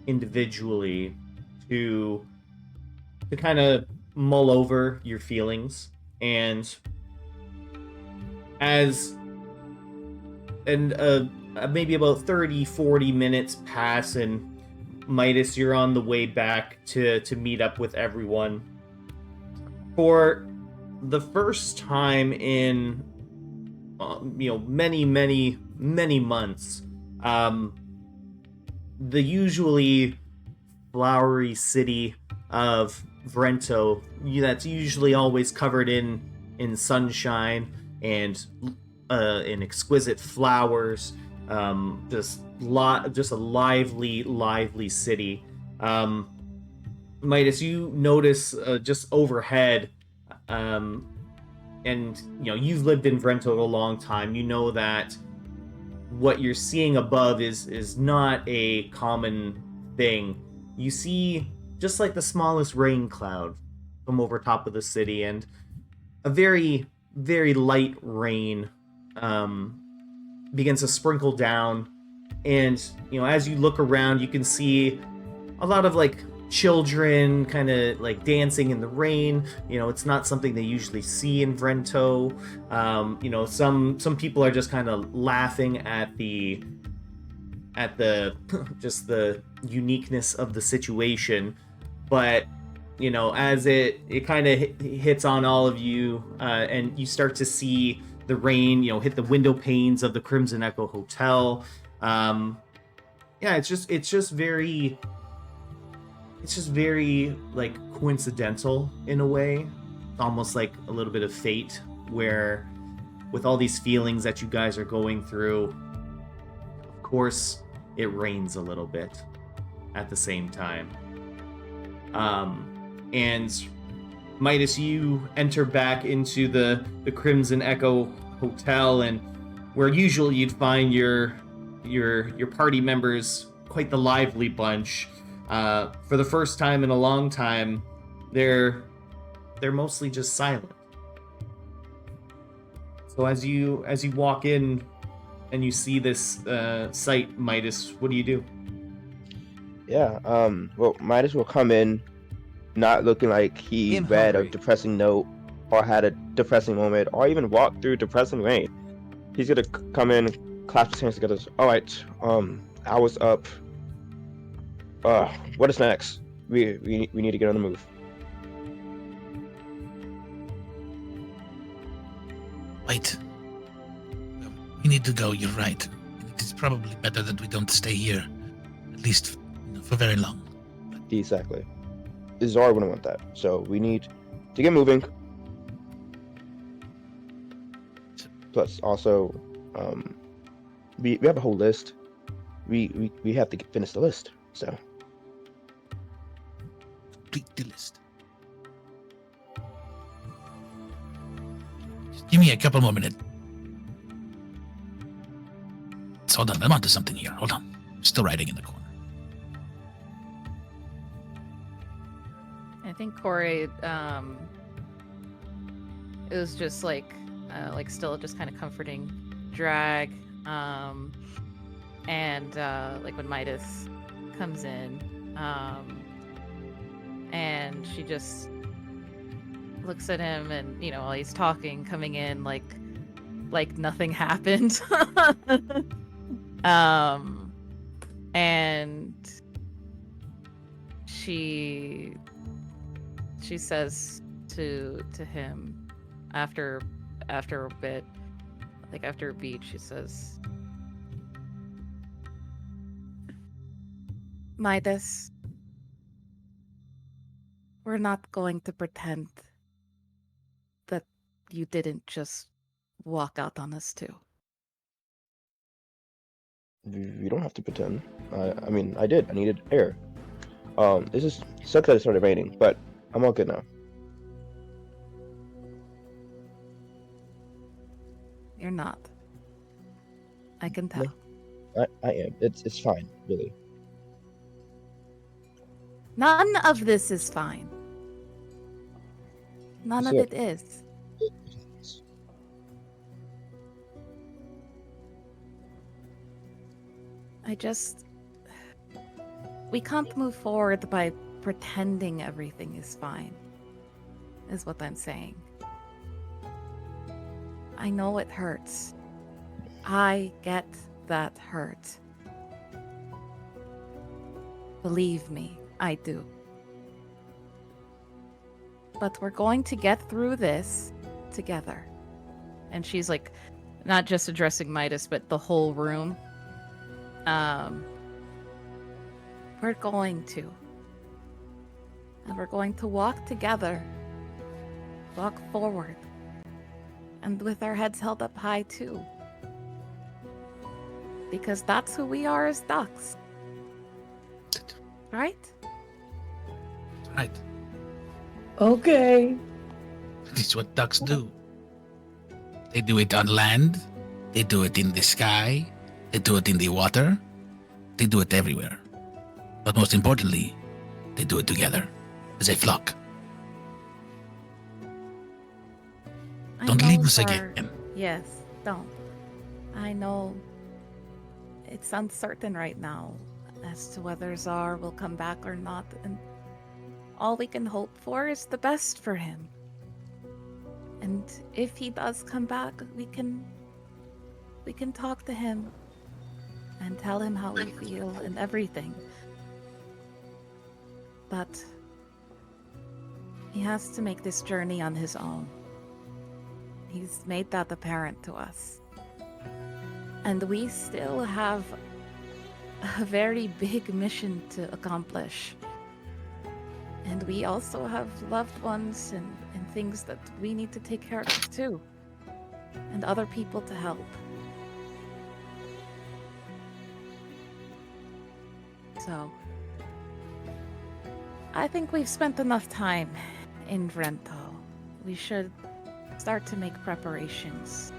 individually to kind of mull over your feelings. And maybe about 30-40 minutes pass, and Midas, you're on the way back to meet up with everyone. For the first time in many months, the usually flowery city of Vrento, that's usually always covered in sunshine and in exquisite flowers, just a lively city. Midas, you notice just overhead, and you know, you've lived in Vrento a long time. You know that what you're seeing above is not a common thing. You see just like the smallest rain cloud from over top of the city, and a very, very light rain begins to sprinkle down. And you know, as you look around, you can see a lot of like children kind of like dancing in the rain. You know, it's not something they usually see in Vrento. You know, some people are just kind of laughing at the just the uniqueness of the situation. But you know, as it kind of hits on all of you, and you start to see the rain, you know, hit the window panes of the Crimson Echo Hotel. Yeah, it's just very like coincidental in a way. It's almost like a little bit of fate, where with all these feelings that you guys are going through, of course it rains a little bit at the same time. And Midas, you enter back into the Crimson Echo Hotel, and where usually you'd find your party members, quite the lively bunch. For the first time in a long time, they're mostly just silent. So as you walk in and you see this sight, Midas, what do you do? Yeah, well, Midas will come in not looking like he read a depressing note or had a depressing moment or even walked through depressing rain. He's gonna come in, clasp his hands together. All right, I was up. What is next? We need to get on the move. Wait. We need to go, you're right. It is probably better that we don't stay here. At least for very long. Exactly. Zara wouldn't want that. So we need to get moving. Plus also, we have a whole list. We have to finish the list. So Complete the list. Just give me a couple more minutes. Hold on, I'm onto something here. Hold on. Still writing in the corner. I think Corey is just like still just kind of comforting Drag, and like when Midas comes in, and she just looks at him, and while he's talking, coming in like nothing happened. And she says to him after a bit, like after a beat, she says, Midas, we're not going to pretend that you didn't just walk out on us too. we don't have to pretend. I mean, I did. I needed air. This is sucks that it started raining, but I'm all good now. You're not. I can tell. No. I am. It's fine, really. None of this is fine. None of it is. We can't move forward by pretending everything is fine, is what I'm saying. I know it hurts. I get that hurt. Believe me, I do. But we're going to get through this together. and she's like not just addressing Midas, but the whole room. We're going to. And we're going to walk together. Walk forward. And with our heads held up high, too. Because that's who we are as ducks. Right? Right. Okay. This is what ducks do. They do it on land. They do it in the sky. They do it in the water. They do it everywhere. But most importantly, they do it together as a flock. Don't leave us again. Yes, don't. I know it's uncertain right now as to whether Czar will come back or not, and all we can hope for is the best for him. And if he does come back, we can talk to him and tell him how we feel and everything. But he has to make this journey on his own. He's made that apparent to us. And we still have a very big mission to accomplish. And we also have loved ones and things that we need to take care of too. And other people to help. So, I think we've spent enough time in Vrento. We should start to make preparations.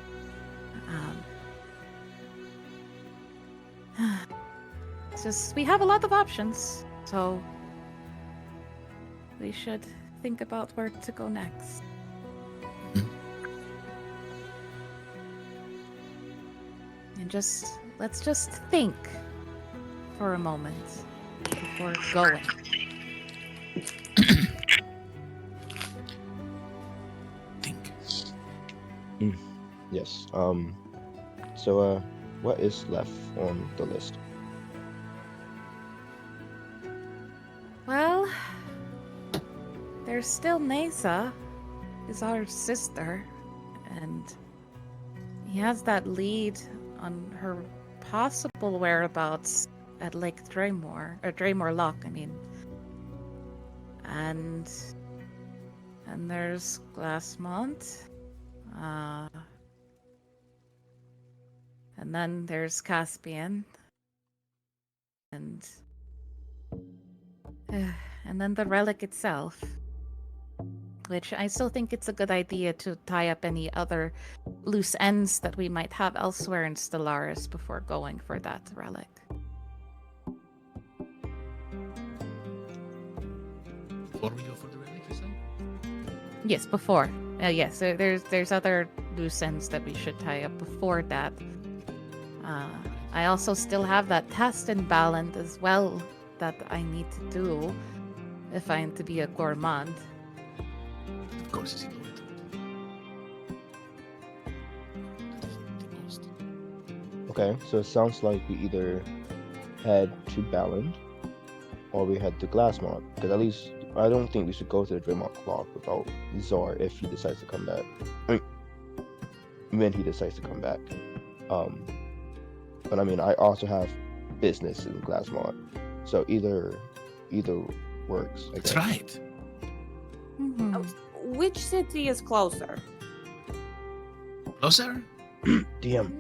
It's just, we have a lot of options, so we should think about where to go next. And let's just think for a moment before going. Think. Yes. So, what is left on the list? Well, there's still Nasa, is our sister, and he has that lead on her possible whereabouts at Lake Draymore, or Draymore Lock, I mean. And there's Glassmont, and And then there's Caspian. And then the relic itself. Which I still think it's a good idea to tie up any other loose ends that we might have elsewhere in Stellaris before going for that relic. Before we go for the relic, you say? Yes, before. Yes, so there's other loose ends that we should tie up before that. I also still have that test in Baland as well that I need to do if I am to be a gourmand. Of course, it's important. Okay, so it sounds like we either head to Baland or we head to Glassmont. Because at least I don't think we should go to the Draymond Clock without Zar if he decides to come back. I mean, when he decides to come back. But I mean, I also have business in Glassmont, so either works. I That's guess. right. Mhm. Which city is closer? Closer? Damn.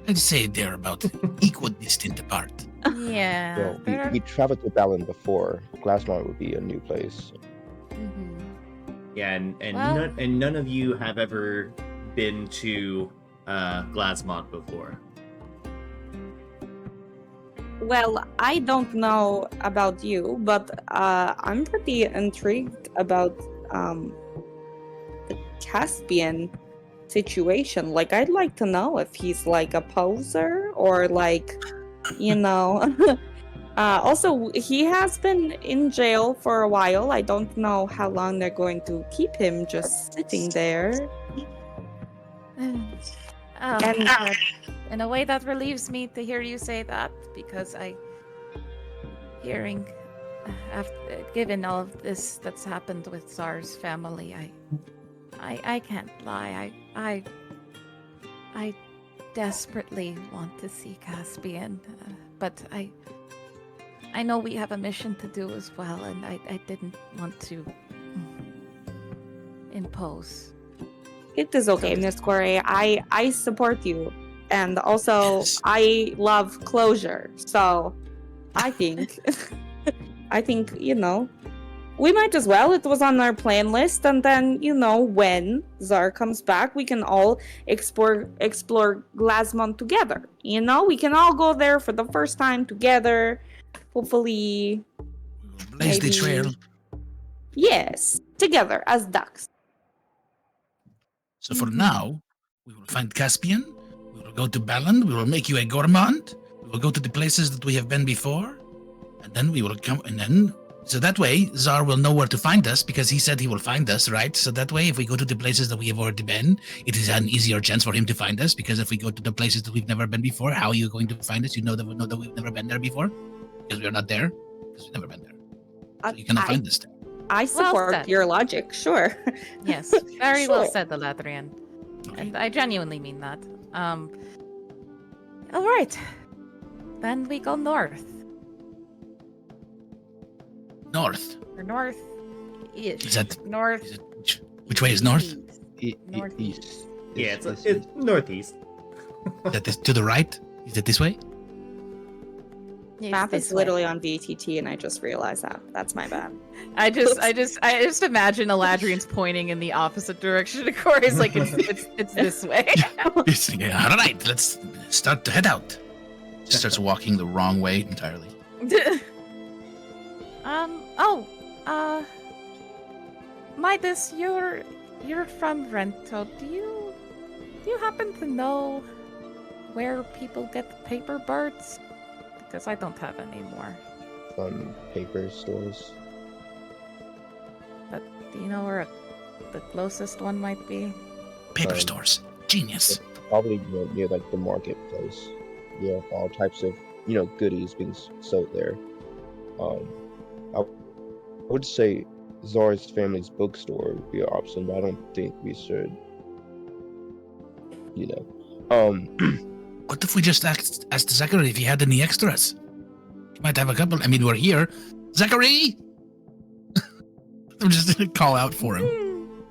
I'd say they're about equidistant apart. Yeah. Well, there are- we traveled to Baland before. Glassmont would be a new place. Mhm. Yeah, and Well- none of you have ever been to Glasmont before. Well, I don't know about you, but I'm pretty intrigued about the Caspian situation. Like, I'd like to know if he's like a poser or like, you know. Also, he has been in jail for a while. I don't know how long they're going to keep him just sitting there. Oh, And- but in a way that relieves me to hear you say that, because given all of this that's happened with Zar's family, I can't lie. I desperately want to see Caspian, but I know we have a mission to do as well, and I didn't want to impose. It is okay, Miss Corey. I support you. And also, Yes. I love closure. So, I think, you know, we might as well. It was on our plan list. And then, you know, when Zar comes back, we can all explore Glasmont together. You know, we can all go there for the first time together. Hopefully, Blaze the Maybe- trail. yes, together as ducks. So for now, we will find Caspian. We will go to Baland. We will make you a gourmand. We will go to the places that we have been before, and then we will come. And then, so that way, Zar will know where to find us because he said he will find us, right? So that way, if we go to the places that we have already been, it is an easier chance for him to find us. Because if we go to the places that we've never been before, how are you going to find us? You know that we've never been there before because we are not there because we've never been there. So you cannot find us there. I support said. your logic, sure. Yes, very well Sure. said, Eladrian. Okay. And I genuinely mean that. All right. Then we go north. North. Or north. Is that? North? Is it which way is north? Northeast. Yeah, it's northeast. Is that to the right? Is it this way? Yes, Map this is way. literally on VTT, and I just realized that. That's my bad. I just imagine Eladrian's pointing in the opposite direction. Of course, like it's this way. He's thinking, all right, let's start to head out. Just starts walking the wrong way entirely. Midas, you're from Rento. Do you happen to know where people get the paper birds? Because I don't have any more. From paper stores. But do you know where the closest one might be? Paper Um, stores. Genius. Probably near like the marketplace. You have all types of goodies being sold there. I would say Zar's family's bookstore would be an option, but I don't think we should. What if we just asked Zachary if he had any extras? He might have a couple. I mean, we're here. Zachary! I'm just gonna call out for him.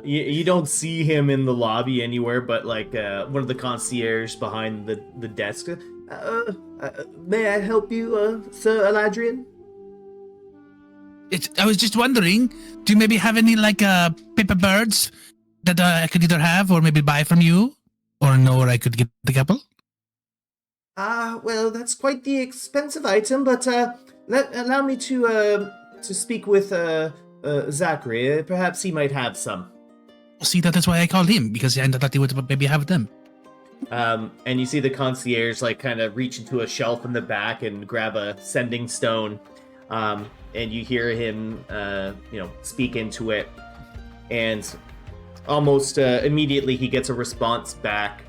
You don't see him in the lobby anywhere, but like one of the concierge behind the desk. May I help you, Sir Eladrian? I was just wondering, do you maybe have any like paper birds that I could either have or maybe buy from you, or know where I could get the couple? Well, that's quite the expensive item, but allow me to speak with Zachary. Perhaps he might have some. See, that's why I called him, because I thought he would maybe have them. And you see the concierge like kind of reach into a shelf in the back and grab a sending stone. And you hear him, speak into it, and almost immediately he gets a response back,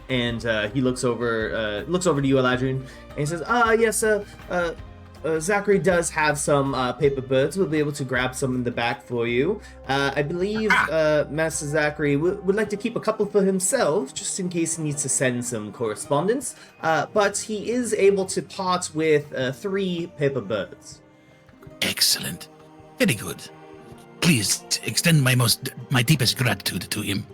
and he looks over to you, Eladrian, and he says, yes, Zachary does have some paper birds. We'll be able to grab some in the back for you. I believe Master Zachary would like to keep a couple for himself, just in case he needs to send some correspondence. But he is able to part with 3 paper birds. Excellent. Very good. Please extend my deepest gratitude to him.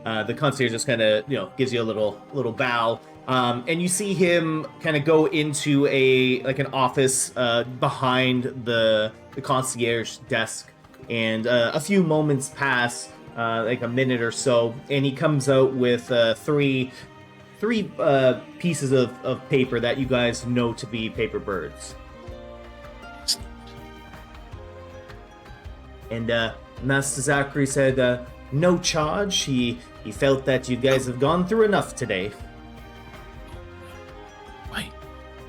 The concierge just kind of, gives you a little bow. And you see him kind of go into an office behind the concierge desk, and a few moments pass, like a minute or so, and he comes out with three pieces of paper that you guys know to be paper birds. And Master Zachary said, no charge. He felt that you guys have gone through enough today. Why?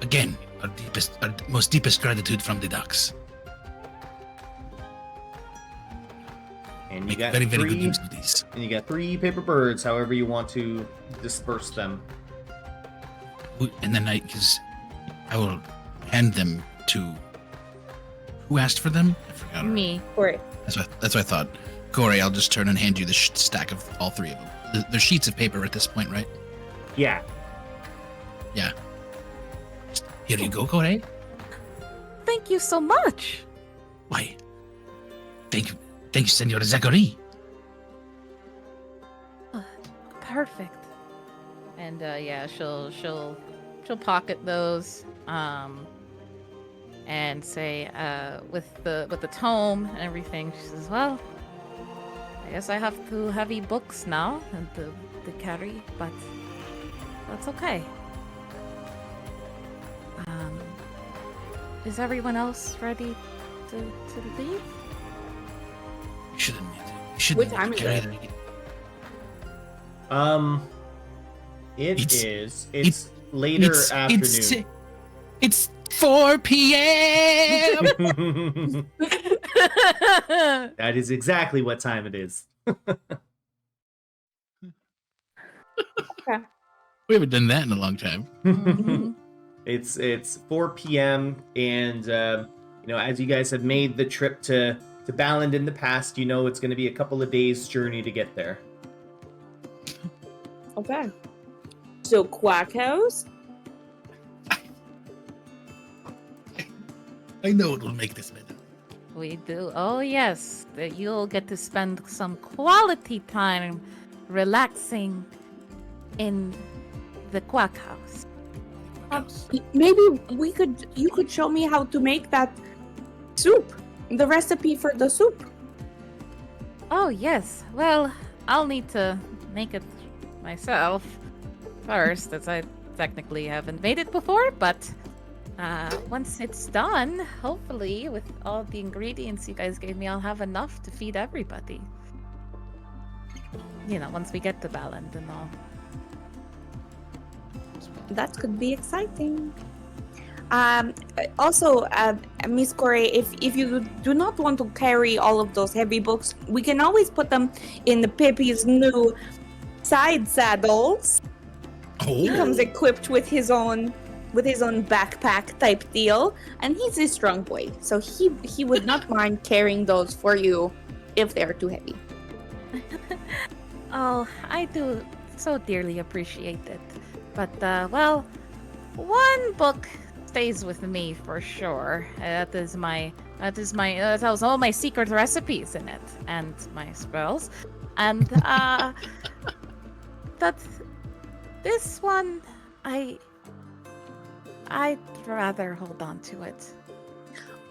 Again, our most deepest gratitude from the ducks. And you Make got very, very 3, good use of these. and you got 3 paper birds, however you want to disperse them. And then I will hand them to... Who asked for them? I forgot. Me. Corey. That's what I thought. Corey, I'll just turn and hand you the stack of all 3 of them. They're sheets of paper at this point, right? Yeah. Yeah. Here you go, Corey. Thank you so much. Why? Thank you, Senor Zachary. Perfect. And she'll pocket those, and say, with the tome and everything, she says, well, I guess I have 2 heavy books now and to carry, but that's okay. Is everyone else ready to leave? You shouldn't What time is carry it? them. It's later afternoon. It's 4 p.m. That is exactly what time it is. We haven't done that in a long time. Mhm. It's 4 p.m. and as you guys have made the trip to Balland in the past, it's going to be a couple of days journey to get there. Okay. So Quack House? I know it will make this better. We do. Oh, yes. That you'll get to spend some quality time relaxing in the Quack House. Maybe you could show me how to make that soup. The recipe for the soup. Oh, yes. Well, I'll need to make it myself first, as I technically haven't made it before, but once it's done, hopefully, with all the ingredients you guys gave me, I'll have enough to feed everybody. Once we get to Balland and all. That could be exciting. Also, Miss Corey, if you do not want to carry all of those heavy books, we can always put them in the Pippi's new side saddles. He comes equipped with his own backpack type deal, and he's a strong boy, so he would not mind carrying those for you if they are too heavy. Oh, I do so dearly appreciate it. But, well, one book stays with me for sure. That has all my secret recipes in it and my spells. And that this one I'd rather hold on to it.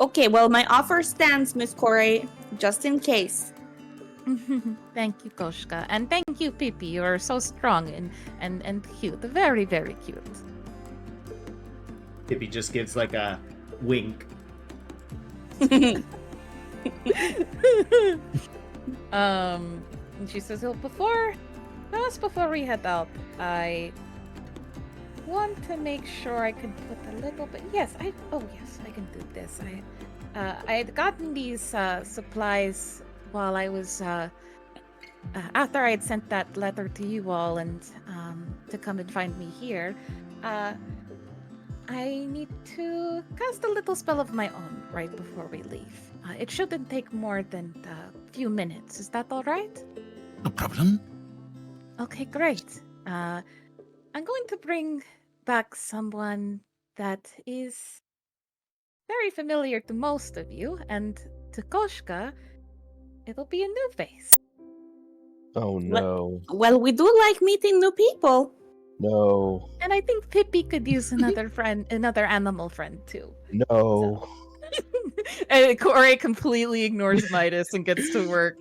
Okay, well, my offer stands, Miss Corey, just in case. Thank you, Koshka. And thank you, Pippi. You are so strong and cute. Very, very cute. Pippi just gives like a wink. And she says, "Oh, before we head out, I want to make sure I can put a little bit. Yes, I can do this. I had gotten these supplies while I was after I had sent that letter to you all and to come and find me here. I need to cast a little spell of my own right before we leave. It shouldn't take more than a few minutes. Is that all right? No problem. Okay, great. I'm going to bring back someone that is very familiar to most of you, and to Koshka, it'll be a new face. Oh no. Well, we do like meeting new people. No. And I think Pippi could use another friend, another animal friend too. No. And Corey completely ignores Midas and gets to work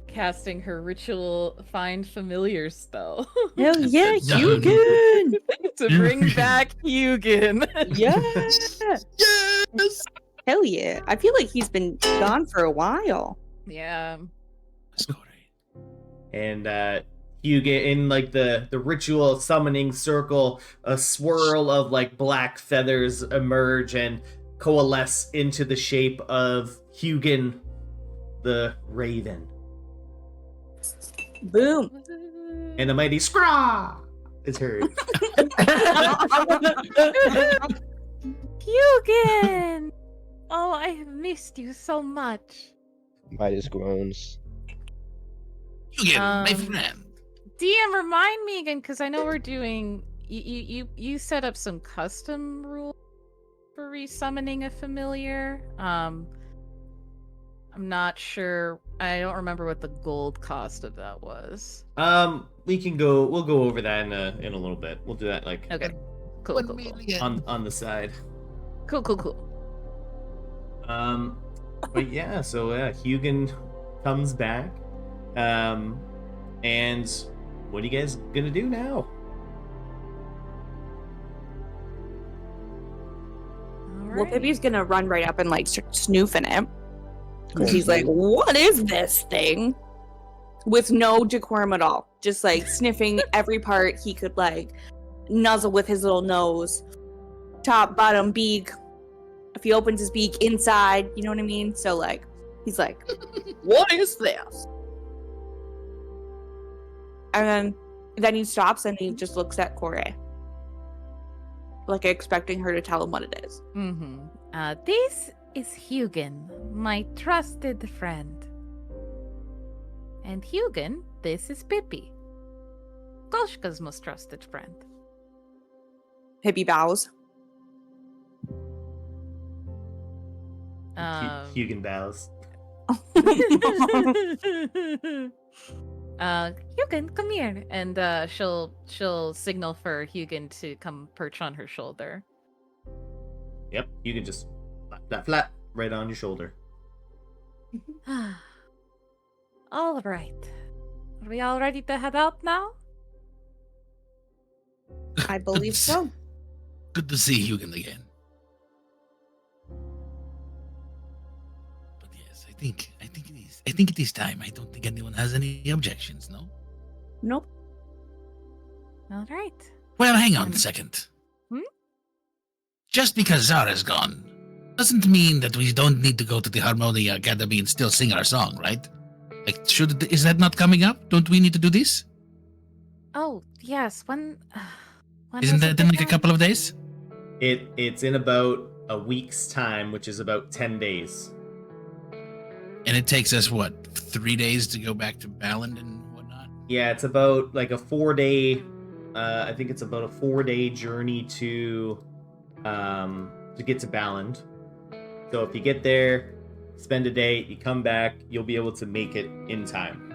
casting her ritual find familiar spell Hell yeah, No. Hugin! to bring back Hugin. Yeah! Yes! Hell yeah. I feel like he's been gone for a while. Yeah. Yes, Corey. And you get in like the ritual summoning circle, a swirl of like black feathers emerge and coalesce into the shape of Hugin the Raven. Boom. And a mighty scraw is heard. Hugin! Oh, I have missed you so much. Midas groans. Hugin, my Um, friend. DM, remind me again, because I know we're doing. You set up some custom rules for resummoning a familiar. I'm not sure. I don't remember what the gold cost of that was. We'll go over that in a little bit. We'll do that like Okay. Cool. 1 Cool. Cool. million. on the side. Cool. But yeah, so Hugin comes back. And what are you guys gonna do now? Well, Pippi's gonna run right up and like start snoofing it. Because he's like, what is this thing? With no decorum at all. Just like sniffing every part he could like nuzzle with his little nose. Top, bottom, beak. If he opens his beak, inside, you know what I mean? So like, he's like, what is this? And then he stops and he just looks at Corey. Like expecting her to tell him what it is. Mm-hmm. This is Hugin, my trusted friend. And Hugin, this is Pippi, Koshka's most trusted friend. Pippi bows. Hugin bows. Hugin, come here. And she'll signal for Hugin to come perch on her shoulder. Yep, you can just flat right on your shoulder. All right. Are we all ready to head out now? I believe so. Good to see Hugin again. But yes, I think it is. I think it is time. I don't think anyone has any objections, no? Nope. All right. Well, hang on a second. Just because Zara's gone doesn't mean that we don't need to go to the Harmonia Academy and still sing our song, right? Like, is that not coming up? Don't we need to do this? Oh, yes. When Isn't was that it in like a again? couple of days? It's in about a week's time, which is about 10 days. And it takes us, what, 3 days to go back to Balland and whatnot? Yeah, it's about like a 4-day. I think it's about a 4-day journey to to get to Balland. So if you get there, spend a day, you come back, you'll be able to make it in time.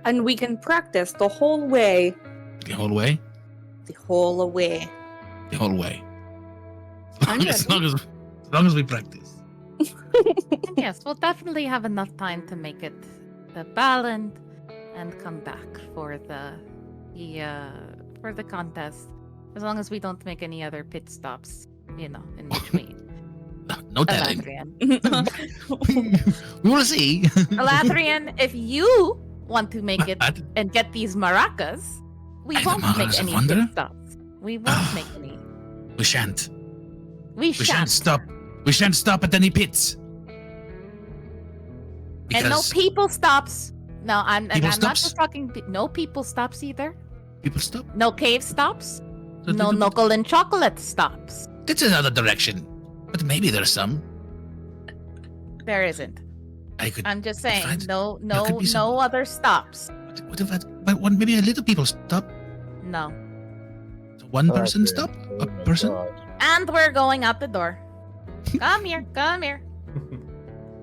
And we can practice the whole way. The whole way? The whole way. The whole way. I'm As long as we practice. Yes, we'll definitely have enough time to make it to Balland and come back for the contest. As long as we don't make any other pit stops, in between. No telling. Elathrian. We want to see. Elathrian, if you want to make it What? and get these maracas, we Hey, the won't make maracas of any wonder? pit stops. We won't make any. We shan't. We We shan't shan't. stop. We shan't stop at any pits. And no Because people stops. No, I'm People not stops? just talking. No people stops either. people stop. No cave stops. So No th- knuckle and chocolate stops. That's another direction. But maybe there's some. There isn't. I could. I'm just Find- saying. No, there could be some- no other stops. What if that? But maybe a little people stop. No. So one person Okay. stop. Oh A my person. God. And we're going out the door. Come here. Come here.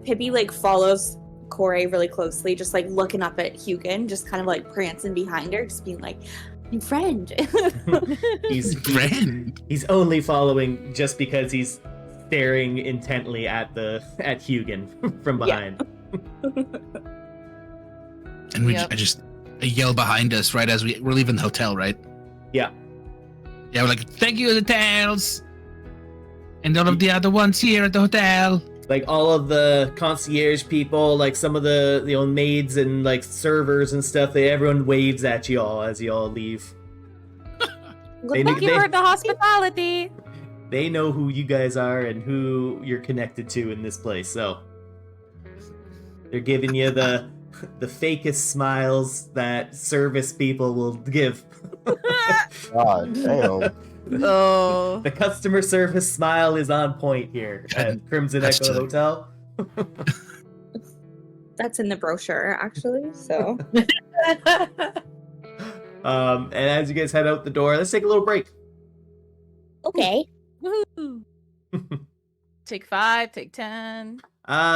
Pibby like follows Corey really closely, just like looking up at Hugin, just kind of like prancing behind her, just being like, "My friend." He's Friend. he's only following just because he's staring intently at Hugin from behind. And Yep. I yell behind us right as we're leaving the hotel, right? Yeah. Yeah, we're like, thank you, the tales, and all of the other ones here at the hotel. Like all of the concierge people, like some of the maids and like servers and stuff, everyone waves at you all as you all leave. They Thank you they- for the hospitality. They know who you guys are and who you're connected to in this place, so they're giving you the fakest smiles that service people will give. God damn. Oh. The customer service smile is on point here at Crimson That's Echo true. Hotel. That's in the brochure, actually. So And as you guys head out the door, let's take a little break. okay. Woohoo. Take 5, take 10.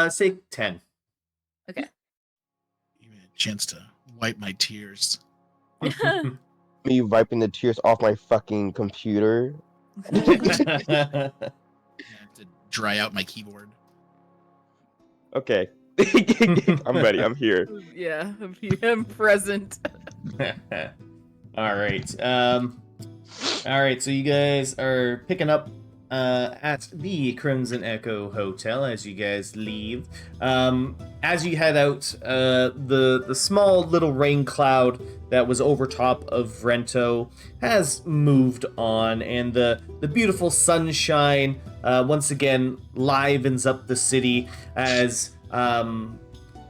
Say 10. Give me a chance to wipe my tears. Me wiping the tears off my fucking computer. I have to dry out my keyboard. Okay. I'm ready. I'm here. Yeah, I'm present. All right. All right. So you guys are picking up at the Crimson Echo Hotel as you guys leave. As you head out, the small little rain cloud that was over top of Vrento has moved on, and the beautiful sunshine once again livens up the city as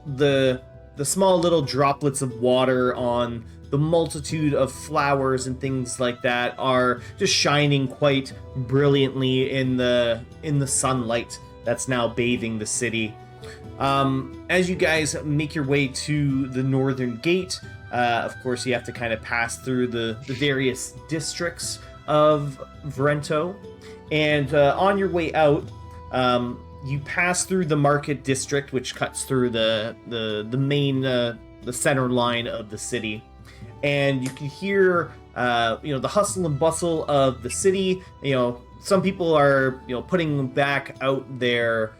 the small little droplets of water on the multitude of flowers and things like that are just shining quite brilliantly in the sunlight that's now bathing the city. As you guys make your way to the northern gate, of course you have to kind of pass through the various districts of Vrento, and on your way out, you pass through the market district, which cuts through the main the center line of the city. And you can hear, the hustle and bustle of the city. Some people are, putting back out their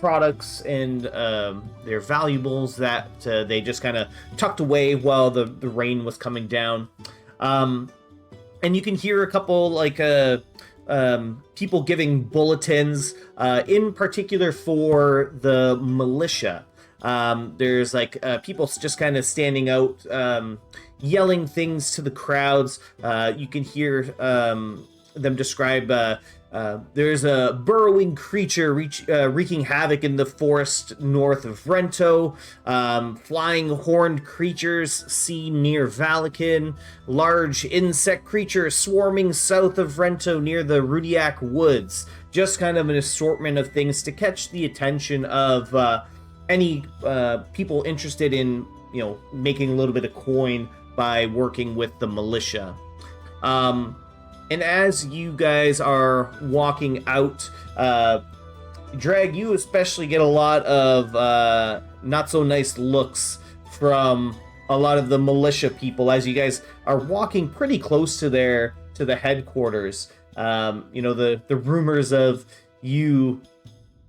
products and their valuables that they just kind of tucked away while the rain was coming down. And you can hear a couple, people giving bulletins, in particular for the militia. There's people just kind of standing out, yelling things to the crowds. You can hear them describe there's a burrowing creature wreaking havoc in the forest north of Vrento, flying horned creatures seen near Valakin, large insect creatures swarming south of Vrento near the Rudiak Woods. Just kind of an assortment of things to catch the attention of any people interested in, making a little bit of coin by working with the militia. And as you guys are walking out, Drag, you especially get a lot of not so nice looks from a lot of the militia people as you guys are walking pretty close to the headquarters. The rumors of you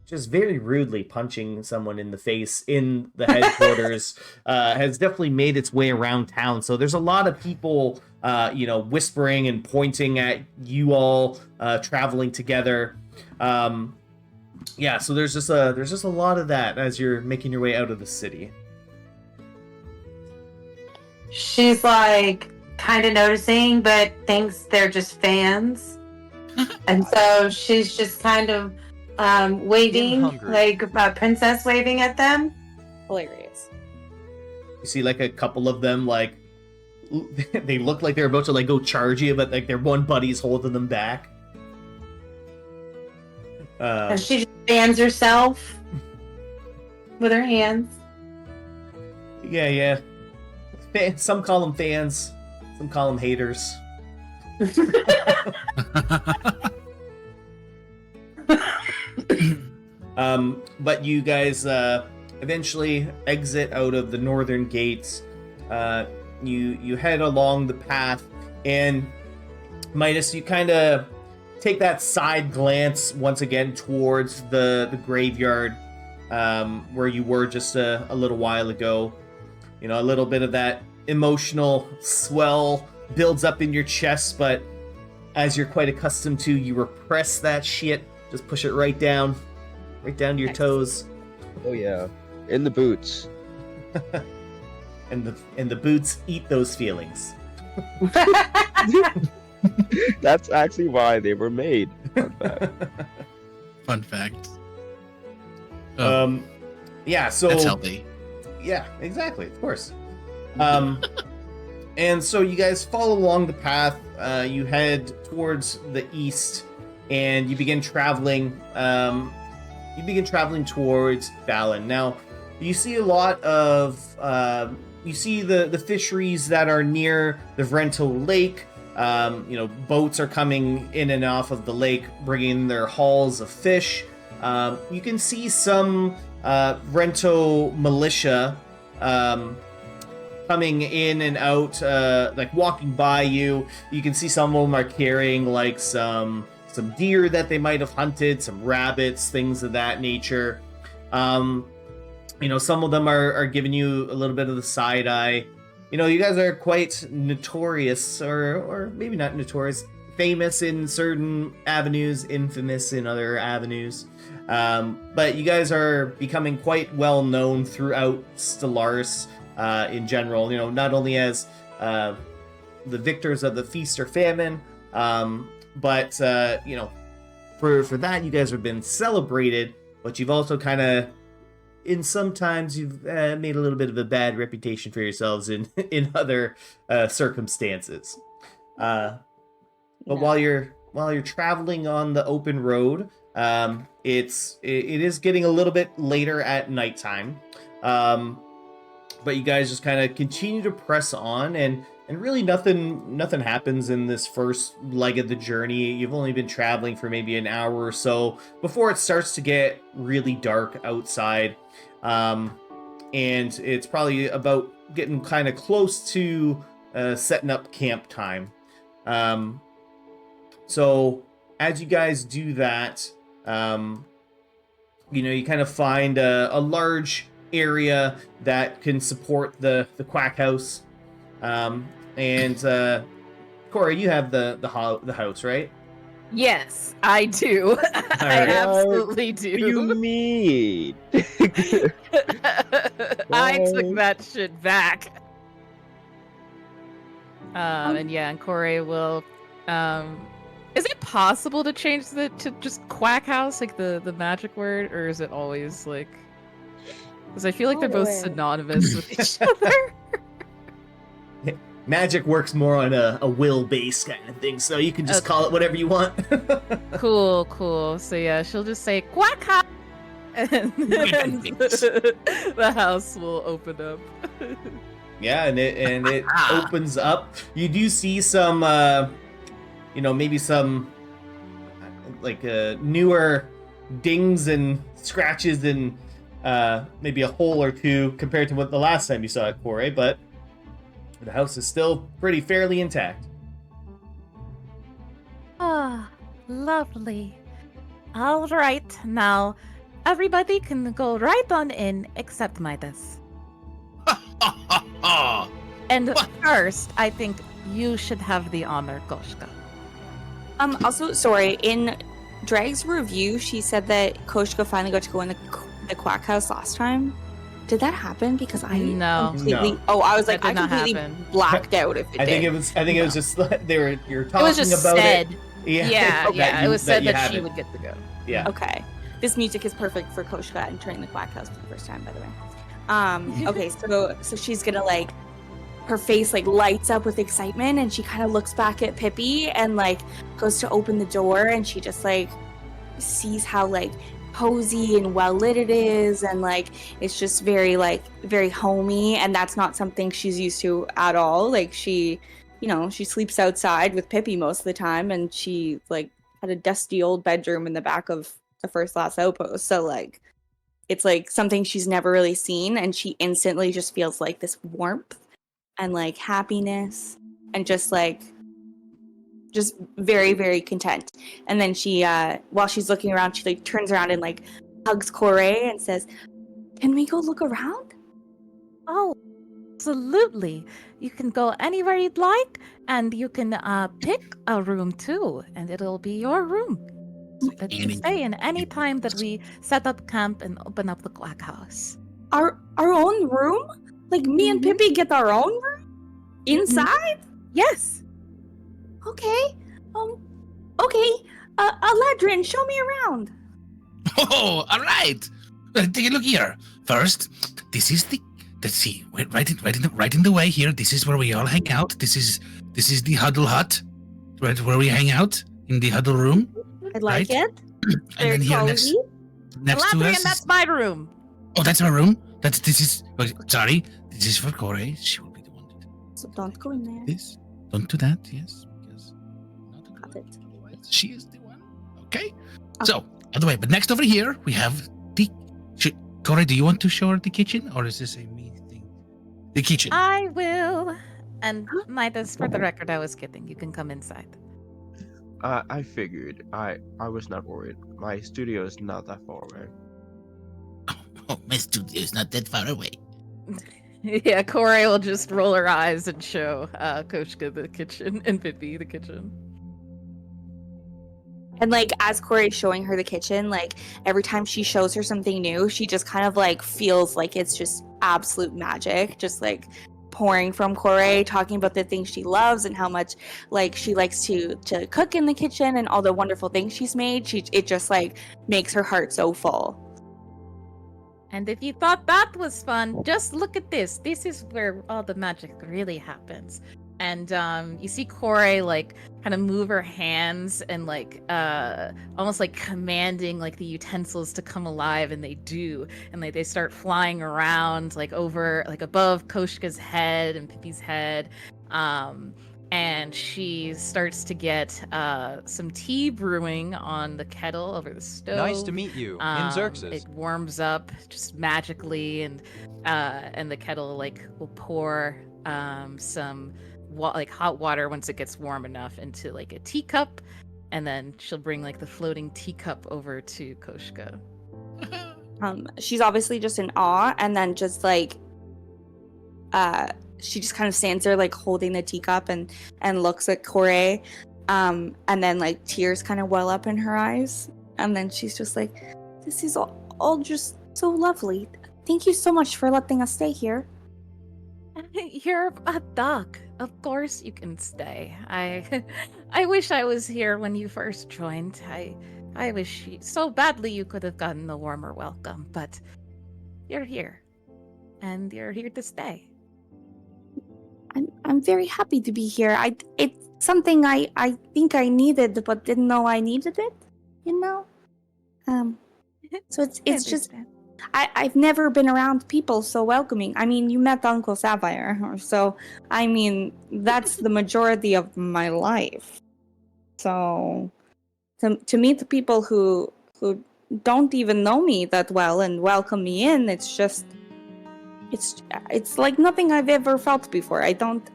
just very rudely punching someone in the face in the headquarters has definitely made its way around town. So there's a lot of people, whispering and pointing at you all traveling together. So there's just a lot of that as you're making your way out of the city. She's like kind of noticing, but thinks they're just fans. And so she's just kind of waving, like a princess waving at them. Hilarious. You see like a couple of them, like they look like they're about to like go charge you, but like their one buddy's holding them back. And she just fans herself with her hands. Yeah. Some call them fans, some call them haters. But you guys eventually exit out of the northern gates. You head along the path, and Midas, you kind of take that side glance once again towards the graveyard where you were just a little while ago. A little bit of that emotional swell builds up in your chest, but as you're quite accustomed to, you repress that shit. Just push it right down to your toes. Oh yeah, in the boots. and the boots eat those feelings. That's actually why they were made. Fun fact. Fun fact. Yeah, so That's healthy. Yeah, exactly, of course. And so you guys follow along the path, you head towards the east, and you begin traveling towards Fallon. Now, you see a lot of you see the fisheries that are near the Vrento Lake. Boats are coming in and off of the lake, bringing their hauls of fish. You can see some Vrento militia coming in and out, like walking by you. You can see some of them are carrying like some deer that they might have hunted, some rabbits, things of that nature. Some of them are giving you a little bit of the side eye. You guys are quite notorious, or maybe not notorious, famous in certain avenues, infamous in other avenues. But you guys are becoming quite well known throughout Stellaris in general. Not only as the victors of the Feast or Famine, but for that you guys have been celebrated. But you've also kind of, sometimes you've made a little bit of a bad reputation for yourselves in other circumstances. But while you're traveling on the open road, it is getting a little bit later at nighttime. But you guys just kind of continue to press on, and really nothing happens in this first leg of the journey. You've only been traveling for maybe an hour or so before it starts to get really dark outside. And it's probably about getting kind of close to setting up camp time. So as you guys do that, you kind of find a large area that can support the Quack House. And Cora, you have the house, right? Yes, I do. I absolutely do. What do you mean? I took that shit back. And Corey will. Is it possible to change to just Quack House, like the magic word, or is it always like? Because I feel like they're both synonymous with each other. Magic works more on a will base kind of thing, so you can just call it whatever you want. Cool. So yeah, she'll just say Quack House, and the house will open up. Yeah, and it opens up. You do see some maybe some newer dings and scratches and maybe a hole or two compared to what the last time you saw it, Corey, but the house is still pretty fairly intact. Ah, lovely. All right, now everybody can go right on in except Midas. And What? first, I think you should have the honor, Koshka. Also, sorry, in Drag's review, she said that Koshka finally got to go in the quack house last time. Did that happen? Because I No. completely. No. Oh, I was That like, did I not completely happen. blacked out. If it I did. think it was just you're It talking was just about said. it. Yeah, that it you- was said you that she haven't. would get to go. Yeah. Okay. This music is perfect for Koshka entering the quack house for the first time, by the way. Okay, so she's gonna like, her face like lights up with excitement, and she kind of looks back at Pippi and like goes to open the door, and she just like sees how like cozy and well lit it is, and like it's just very homey, and that's not something she's used to at all. Like she sleeps outside with Pippi most of the time, and she like had a dusty old bedroom in the back of the first class outpost, so like it's like something she's never really seen, and she instantly just feels like this warmth and like happiness and just very, very content. And then she while she's looking around, she like turns around and like hugs Corey and says, "Can we go look around?" Oh, absolutely. You can go anywhere you'd like, and you can pick a room too, and it'll be your room. So that you can stay in any time that we set up camp and open up the quack house. Our own room? Like me and Pippi get our own room? Inside? Yes. Okay. Okay. Aladrin, show me around. Oh, all right. Take a look here. First, this is the. Let's see. Wait, right in the way here. This is where we all hang out. This is the huddle hut, right where we hang out in the huddle room. I like Right. it. And then here next to Galadriel, us. that's my room. Oh, that's our room. This is. Sorry, this is for Corey. She will be the one to do So don't go in there. this. Don't do that. Yes, because Got it. she is the one. Okay. So, by the way, but next over here we have the. Corey, do you want to show her the kitchen, or is this a me thing? The kitchen. I will. And Midas, for the record, I was kidding. You can come inside. I figured. I was not worried. My studio is not that far away. Oh, my studio is not that far away. Yeah, Corey will just roll her eyes and show Koshka the kitchen and Pippi the kitchen. And like as Corey's showing her the kitchen, like every time she shows her something new, she just kind of like feels like it's just absolute magic, just like pouring from Corey, talking about the things she loves and how much like she likes to cook in the kitchen and all the wonderful things she's made. It just like makes her heart so full. And if you thought that was fun, just look at this. This is where all the magic really happens. And you see Corey like kind of move her hands and like almost like commanding like the utensils to come alive, and they do, and like they start flying around like over like above Koshka's head and Pippi's head, and she starts to get some tea brewing on the kettle over the stove. Nice to meet you, in Xerxes. It warms up just magically, and the kettle like will pour some like hot water once it gets warm enough into like a teacup, and then she'll bring like the floating teacup over to Koshka. She's obviously just in awe, and then just like she just kind of stands there like holding the teacup and looks at Corey, and then like tears kind of well up in her eyes, and then she's just like, "This is all just so lovely. Thank you so much for letting us stay here." You're a duck. Of course you can stay. I wish I was here when you first joined. I wish so badly you could have gotten a warmer welcome, but you're here. And you're here to stay. I'm very happy to be here. It's something I think I needed but didn't know I needed it, you know? So it's just I've never been around people so welcoming. I mean, you met Uncle Sapphire, so I mean that's the majority of my life. So to meet the people who don't even know me that well and welcome me in, it's like nothing I've ever felt before. I don't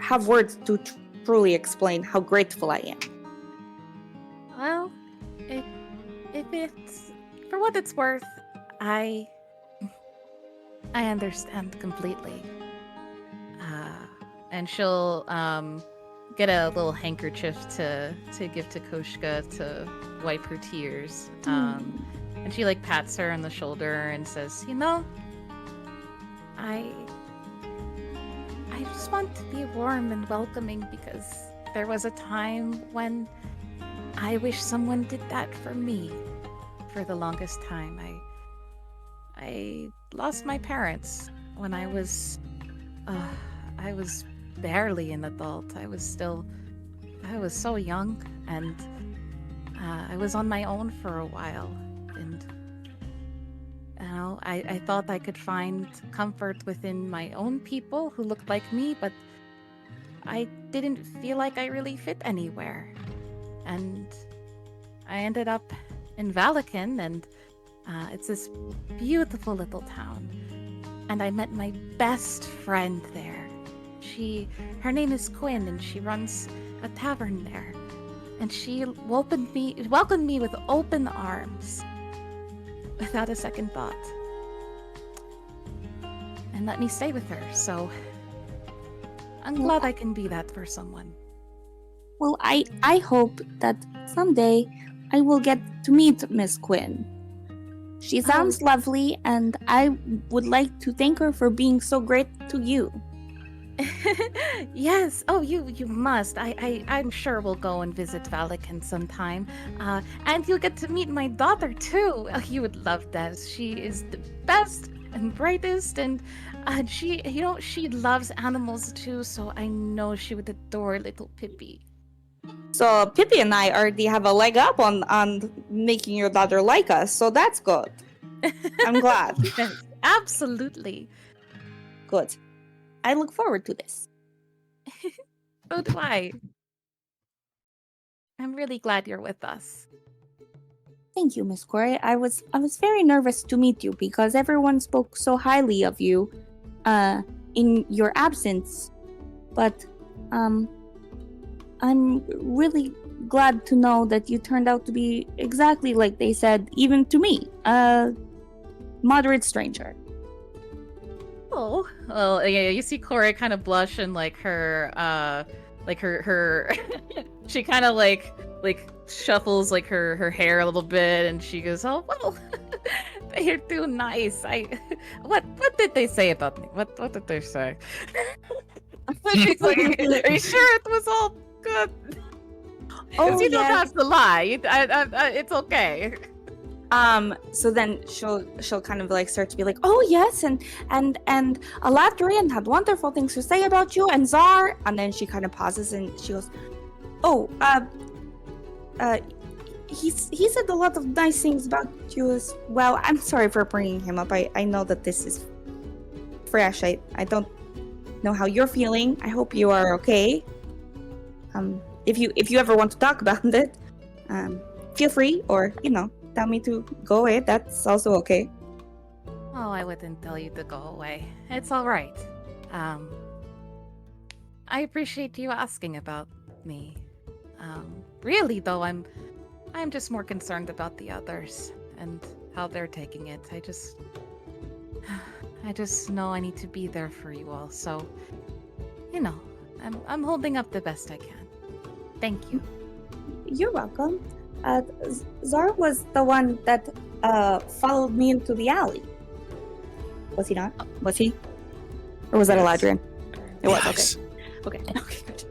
have words to truly explain how grateful I am. Well, if it's for what it's worth, I understand completely. And she'll get a little handkerchief to give to Koshka to wipe her tears. And she like pats her on the shoulder and says, You know, I just want to be warm and welcoming because there was a time when I wish someone did that for me. For the longest time, I lost my parents when I was barely an adult. I was so young, and I was on my own for a while. And you know, I thought I could find comfort within my own people who looked like me, but I didn't feel like I really fit anywhere. And I ended up in Valican, and it's this beautiful little town. And I met my best friend there. Her name is Quinn, and she runs a tavern there. And she welcomed me with open arms, without a second thought, and let me stay with her. So I'm glad I can be that for someone. Well, I hope that someday I will get to meet Miss Quinn. She sounds lovely, and I would like to thank her for being so great to you. Yes. Oh, you must. I'm sure we'll go and visit Valican sometime. And you'll get to meet my daughter too. Oh, you would love that. She is the best and brightest, and she loves animals too. So I know she would adore little Pippi. So Pippi and I already have a leg up on making your daughter like us. So that's good. I'm glad. Yes, absolutely. Good. I look forward to this. So do I. I'm really glad you're with us. Thank you, Miss Corey. I was very nervous to meet you because everyone spoke so highly of you in your absence. But I'm really glad to know that you turned out to be exactly like they said, even to me, a moderate stranger. oh, well, yeah, you see Corey kind of blush and like her she kind of like shuffles like her hair a little bit, and she goes, "Oh well, they're too nice. What did they say about me? What did they say?" She's like, "Are you sure it was all good?" Oh, you don't yes. have to lie. It's okay. So then she'll kind of like start to be like, "Oh yes, and Aladrian had wonderful things to say about you, and Zar," and then she kind of pauses and she goes, "Oh, he said a lot of nice things about you as well. I'm sorry for bringing him up. I know that this is fresh. I don't know how you're feeling. I hope you are okay. If you ever want to talk about it, feel free, or tell me to go away. That's also okay." Oh, I wouldn't tell you to go away. It's all right. I appreciate you asking about me. Really though, I'm just more concerned about the others and how they're taking it. I just know I need to be there for you all. So, I'm holding up the best I can. Thank you. You're welcome. Zar was the one that followed me into the alley. Was he not? Was he? Or was that Yes. Aladrian? It was. Yes. Okay, good.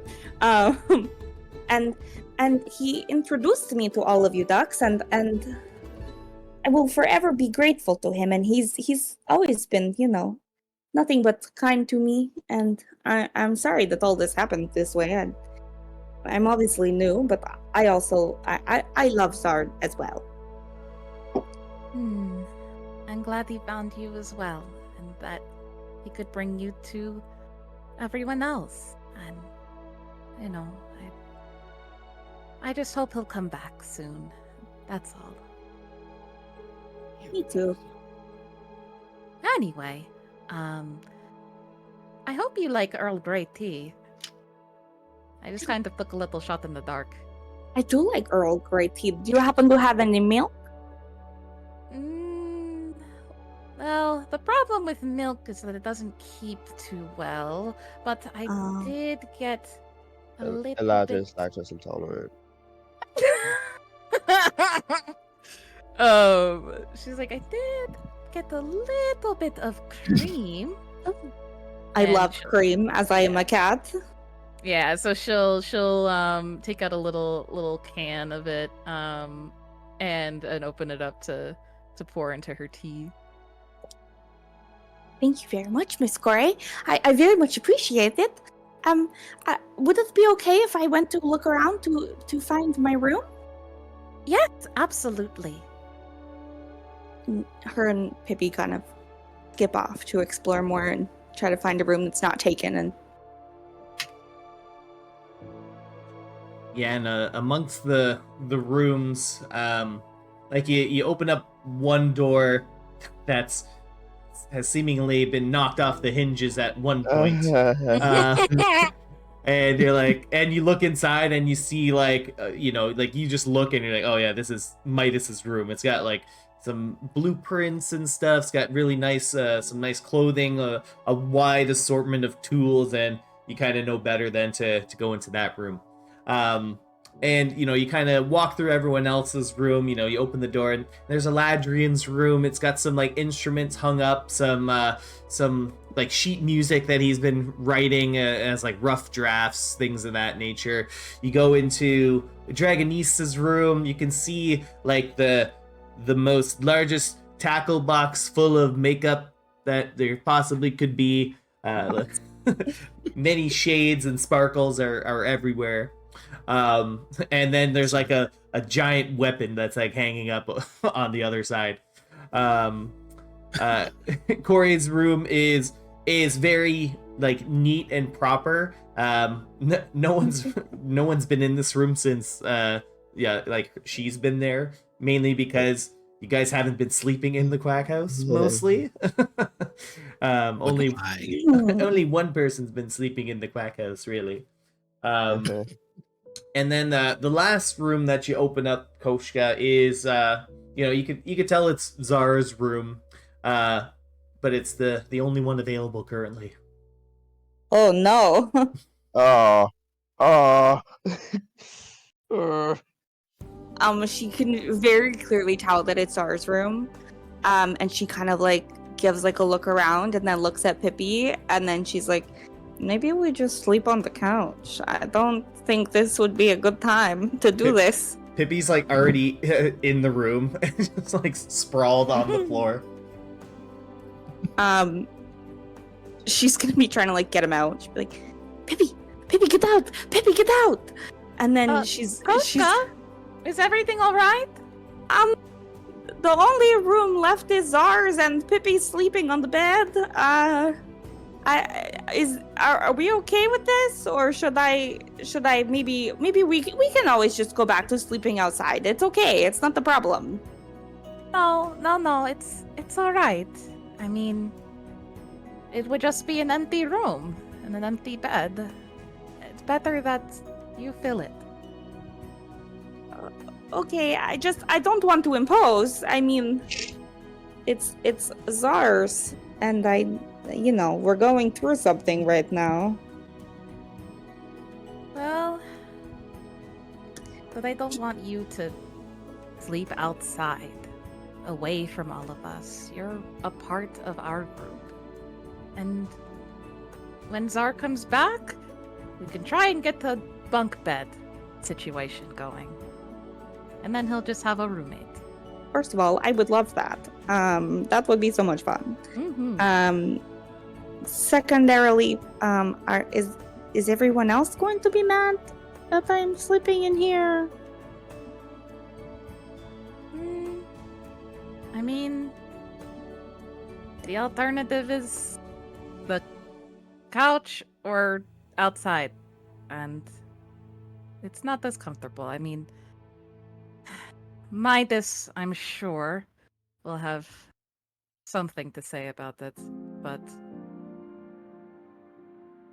And he introduced me to all of you ducks, and I will forever be grateful to him. And he's always been, nothing but kind to me. And I'm sorry that all this happened this way. And I'm obviously new, but I also I love Zard as well. I'm glad he found you as well, and that he could bring you to everyone else. And I just hope he'll come back soon. That's all. Me too. Anyway, I hope you like Earl Grey tea. I just kind of took a little shot in the dark. I do like Earl Grey tea. Do you happen to have any milk? Well, the problem with milk is that it doesn't keep too well, but I did get a little Elijah bit... is lactose intolerant. She's like, I did get a little bit of cream. I And love she'll- cream, as I am a cat. Yeah, so she'll take out a little can of it, and open it up to pour into her tea. Thank you very much, Miss Corey. I very much appreciate it. Would it be okay if I went to look around to find my room? Yes, absolutely. Her and Pippi kind of skip off to explore more and try to find a room that's not taken. And Yeah, and amongst the rooms, like you open up one door that's has seemingly been knocked off the hinges at one point. And you're like, and you look inside and you see like, like you just look and you're like, oh yeah, this is Midas's room. It's got like some blueprints and stuff. It's got really nice, some nice clothing, a wide assortment of tools, and you kind of know better than to go into that room. And you kind of walk through everyone else's room. You open the door and there's Eladrian's room. It's got some like instruments hung up, some like sheet music that he's been writing as like rough drafts, things of that nature. You go into Dragonisa's room. You can see like the most largest tackle box full of makeup that there possibly could be. Many shades and sparkles are everywhere. And then there's like a giant weapon that's like hanging up on the other side. Corey's room is very like neat and proper. No one's been in this room since like she's been there, mainly because you guys haven't been sleeping in the quack house mostly. Only one person's been sleeping in the quack house, really. And then the last room that you open up, Koshka, is you could tell it's Zara's room, but it's the only one available currently. oh no. She can very clearly tell that it's Zara's room. And she kind of like gives like a look around and then looks at Pippi, and then she's like, maybe we just sleep on the couch. I don't think this would be a good time to do this. Pippi's like already in the room, just like sprawled on the floor. She's gonna be trying to like get him out. She'll be like, Pippi, get out! Pippi, get out! And then Koshka, is everything all right? The only room left is ours, and Pippi's sleeping on the bed. Are we okay with this, or should I maybe we can always just go back to sleeping outside. It's okay. It's not the problem. No, it's all right. I mean, it would just be an empty room and an empty bed. It's better that you fill it. Okay, I don't want to impose. I mean, it's Zars, and we're going through something right now. Well, but I don't want you to sleep outside, away from all of us. You're a part of our group. And when Zar comes back, we can try and get the bunk bed situation going. And then he'll just have a roommate. First of all, I would love that. That would be so much fun. Mm-hmm. Secondarily, is everyone else going to be mad that I'm sleeping in here? I mean, the alternative is the couch or outside. And it's not as comfortable. I mean, Midas, I'm sure, will have something to say about it, but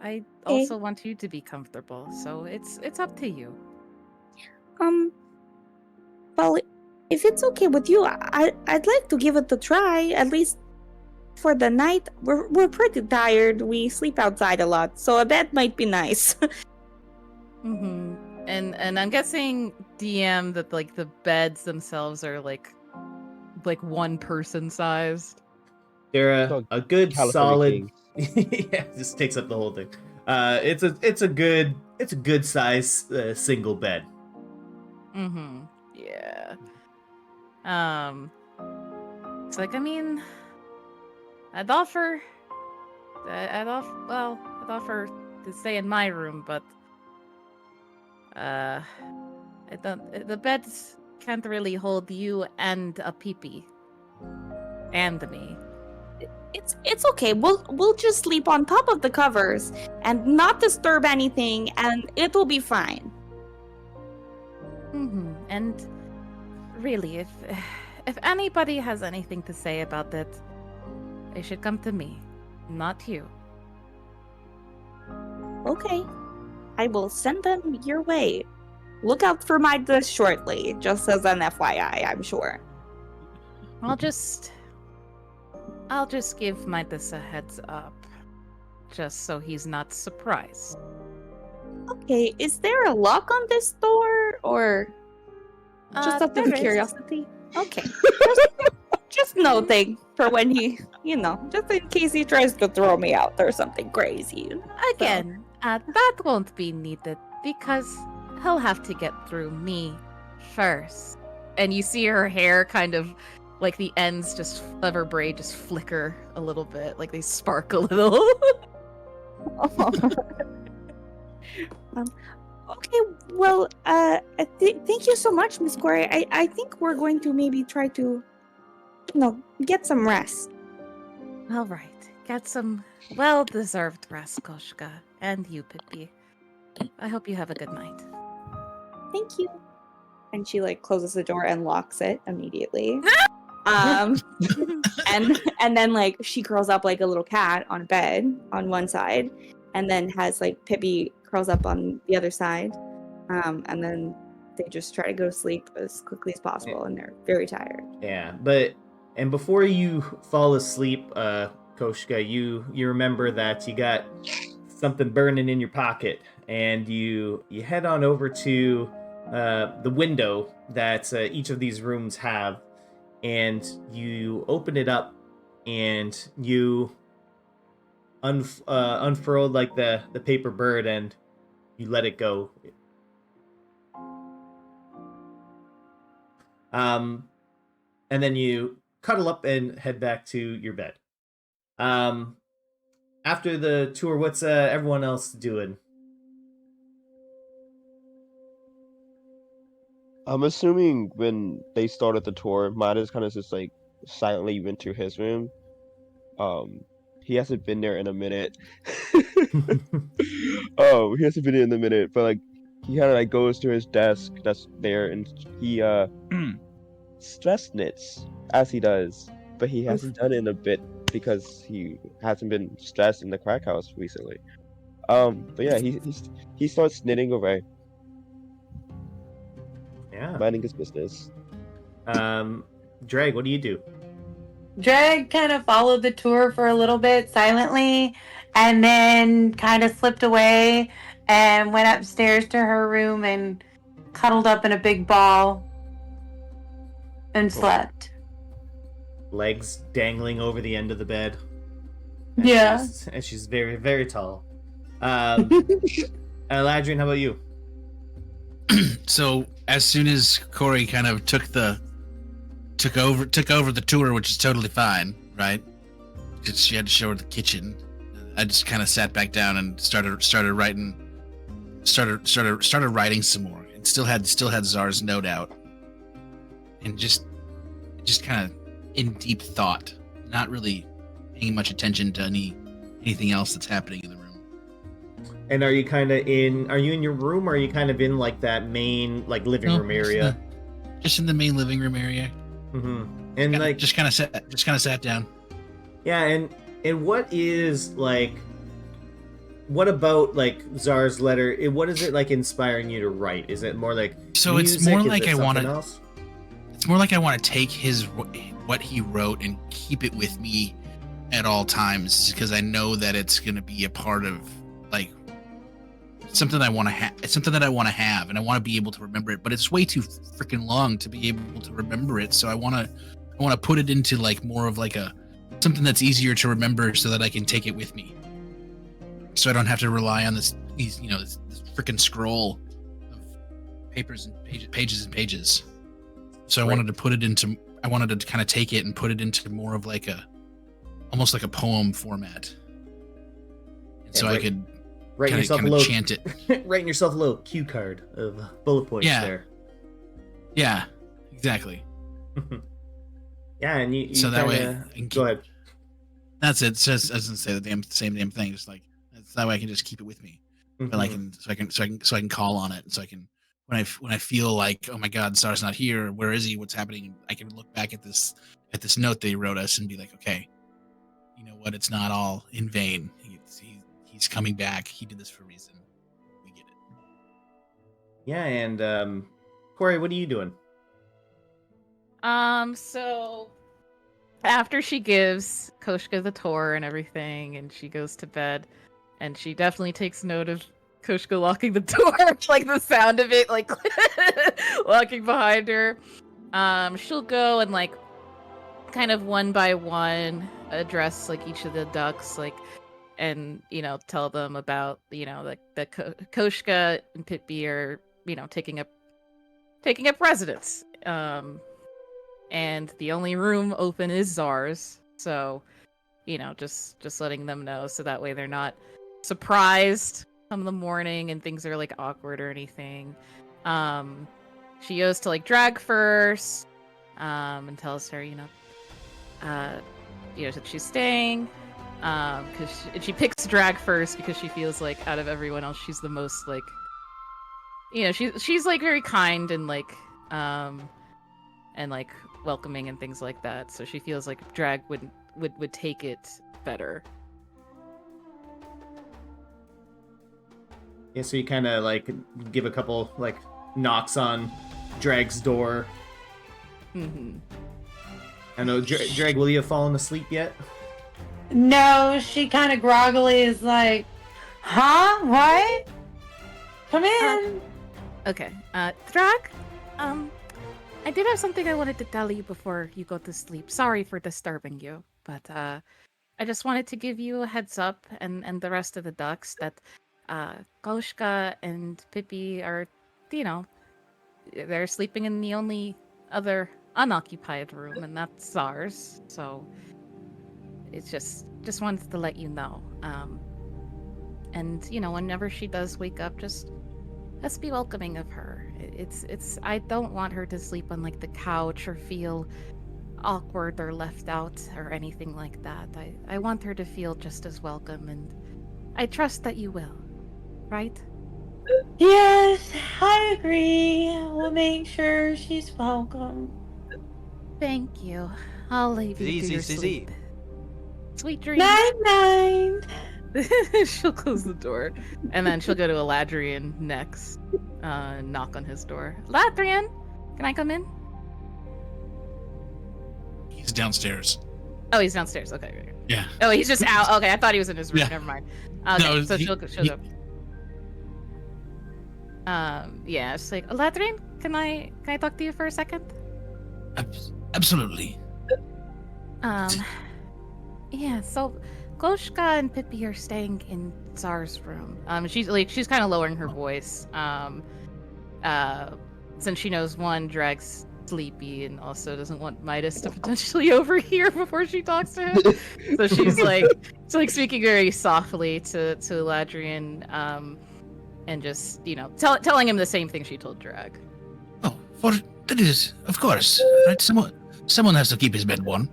I also want you to be comfortable, so it's up to you. Well, if it's okay with you, I'd like to give it a try, at least for the night. We're pretty tired. We sleep outside a lot, so a bed might be nice. Mm-hmm. And I'm guessing, DM, that like the beds themselves are like one person sized. They're So, a good California solid. Kings. Yeah, just takes up the whole thing. It's a good size single bed. Mm-hmm. Yeah. It's like, I mean, I'd offer to stay in my room, but I don't. The beds can't really hold you and a peepee, and me. It's okay. We'll just sleep on top of the covers and not disturb anything, and it'll be fine. Mm-hmm. And really, if anybody has anything to say about it, they should come to me, not you. Okay, I will send them your way. Look out for my dish shortly, just as an FYI, I'm sure. I'll just give Midas a heads up, just so he's not surprised. Okay, is there a lock on this door, or just out There of is. curiosity? Okay, just noting for when he, just in case he tries to throw me out or something crazy. Again, that won't be needed because he'll have to get through me first. And you see her hair kind of, like the ends of her braid just flicker a little bit, like they spark a little. Okay, well, thank you so much, Miss Corey. I think we're going to maybe try to, get some rest. All right, get some well-deserved rest, Koshka, and you, Pippi. I hope you have a good night. Thank you. And she closes the door and locks it immediately. and then she curls up like a little cat on a bed on one side, and then has Pippi curls up on the other side, and then they just try to go to sleep as quickly as possible, and they're very tired. Yeah, and before you fall asleep, Koshka, you remember that you got something burning in your pocket, and you head on over to the window that each of these rooms have, and you open it up, and you unfurl the paper bird, and you let it go. And then you cuddle up and head back to your bed. After the tour, what's everyone else doing? I'm assuming when they started the tour, Midas kind of just silently went to his room. He hasn't been there in a minute. Oh, he hasn't been there in a minute, but he kind of goes to his desk that's there, and he stress knits as he does, but he hasn't done it in a bit because he hasn't been stressed in the crack house recently. But yeah, he starts knitting away. Yeah. Minding his business. Drag, what do you do? Drag kind of followed the tour for a little bit silently, and then kind of slipped away and went upstairs to her room and cuddled up in a big ball and slept. Legs dangling over the end of the bed. Yeah. And she's very, very tall. Ladrian, how about you? So as soon as Corey kind of took over the tour, which is totally fine, right? Because she had to show her the kitchen. I just kind of sat back down and started writing some more, and still had Czar's note out, and just kind of in deep thought, not really paying much attention to anything else that's happening in the room. And are you in your room, or are you kind of in like that main like living room area? Just in the main living room area. Mm-hmm. And like just kind of sat down. Yeah, and what is like, what about like Czar's letter? What is it like inspiring you to write? Is it more like music? It's more Is like it I want something to. else? It's more like I want to take what he wrote and keep it with me at all times, because I know that it's going to be a part of like something I want to have. It's something that I want to have, and I want to be able to remember it. But it's way too freaking long to be able to remember it. So I want to put it into like more of like something that's easier to remember, so that I can take it with me. So I don't have to rely on this freaking scroll of papers and pages and pages. So I wanted to kind of take it and put it into more of like almost like a poem format. And so I could write yourself kind a of little chant it. Writing yourself a little cue card of bullet points there. Yeah, exactly. Yeah, and you so that way go ahead. That's it. It's just, I was gonna say the same damn thing. Just like that way I can just keep it with me. But I can call on it. So I can when I feel like, oh my God, Czar's not here. Where is he? What's happening? I can look back at this note they wrote us and be like, okay, you know what? It's not all in vain. He's coming back. He did this for a reason. We get it. Yeah, and Corey, what are you doing? So after she gives Koshka the tour and everything, and she goes to bed, and she definitely takes note of Koshka locking the door, like the sound of it, like locking behind her. She'll go and like kind of one by one address like each of the ducks, like, and tell them about like the Koshka and Pitby are taking up residence. And the only room open is Czar's, so just letting them know, so that way they're not surprised come the morning and things are like awkward or anything. She goes to like Drag first, and tells her that she's staying, because she picks Drag first because she feels like out of everyone else she's the most like she's like very kind and like welcoming and things like that, so she feels like Drag would take it better. Yeah, so you kind of like give a couple like knocks on Drag's door. Mm-hmm. I know, Drag, will you have fallen asleep yet? No, she kind of groggily is like, huh? What? Come in. Okay. Drag? I did have something I wanted to tell you before you go to sleep. Sorry for disturbing you, but I just wanted to give you a heads up and the rest of the ducks that Koshka and Pippi are, they're sleeping in the only other unoccupied room, and that's Czar's. So it's just wanted to let you know. And whenever she does wake up, just let's be welcoming of her. It's I don't want her to sleep on like the couch or feel awkward or left out or anything like that. I want her to feel just as welcome, and I trust that you will. Right? Yes, I agree. We'll make sure she's welcome. Thank you. I'll leave you to your sleep. Sweet dreams. Night. She'll close the door, and then she'll go to Eladrian next, and knock on his door. Eladrian, can I come in? He's downstairs. Oh, he's downstairs. Okay. Yeah. Oh, he's just out. Okay, I thought he was in his room. Yeah. Never mind. Okay, No, so she'll go. Yeah, it's like, Eladrian, can I talk to you for a second? Absolutely. Yeah, so Koshka and Pippi are staying in Czar's room. She's kind of lowering her voice. Since she knows Drag's sleepy and also doesn't want Midas to potentially overhear before she talks to him. So she's like speaking very softly to Eladrian, and just telling him the same thing she told Drag. Oh, for that is, of course, right? Someone has to keep his bed warm.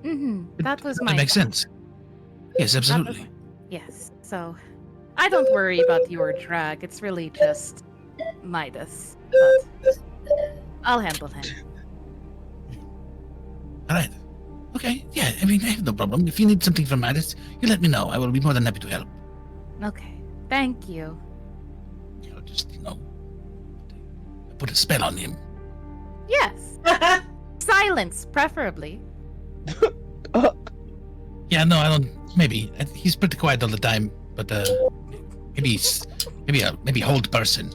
Mm-hmm. That was my. That makes sense. Yes, absolutely. Yes. So, I don't worry about your drag. It's really just Midas. But I'll handle him. All right. Okay. Yeah. I mean, I have no problem. If you need something from Midas, you let me know. I will be more than happy to help. Okay. Thank you. I'll just, put a spell on him. Yes. Silence, preferably. Yeah. No, I don't. Maybe he's pretty quiet all the time, but maybe maybe hold person.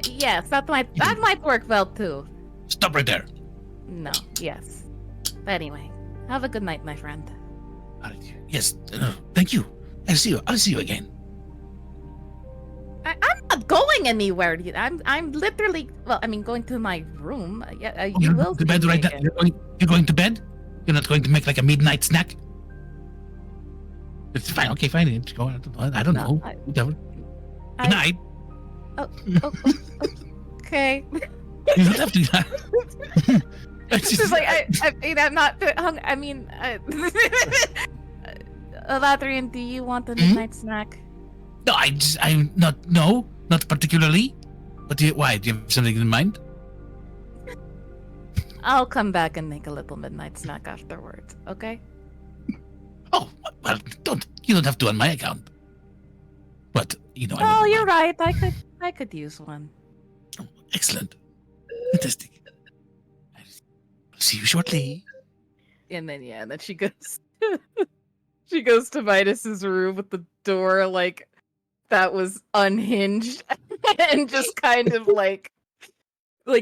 Yes, that might work well too. Stop right there. No. Yes. But anyway, have a good night, my friend. All right. Yes. Thank you. I'll see you again. I'm not going anywhere. I'm literally going to my room. Yeah, you You're will to bed see me right now. again. You're going to bed. You're not going to make like a midnight snack. It's fine. Okay, fine. Go. I don't know. Whatever. Good night. Oh, okay. You don't have to. It's just like I'm not hung. Elathrian, do you want a midnight snack? No, I'm not. No, not particularly. But why? Do you have something in mind? I'll come back and make a little midnight snack afterwards. Okay. Oh well, you don't have to on my account. But Oh, you're right. I could use one. Oh, excellent, fantastic. I'll see you shortly. And then she goes. She goes to Midas's room with the door that was unhinged, and just kind of like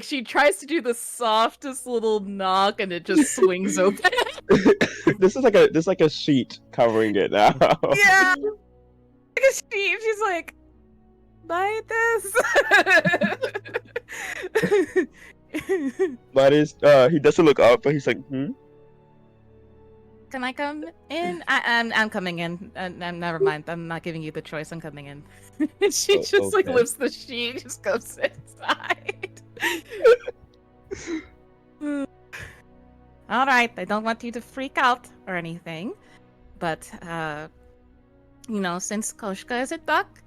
she tries to do the softest little knock, and it just swings open. There's like a sheet covering it now. Yeah, like a sheet. She's like, Midas. Midas, he doesn't look up, but he's like, Can I come in? I'm coming in. Never mind. I'm not giving you the choice. I'm coming in. She just okay. lifts the sheet, just goes inside. All right. I don't want you to freak out or anything, but since Koshka is a duck,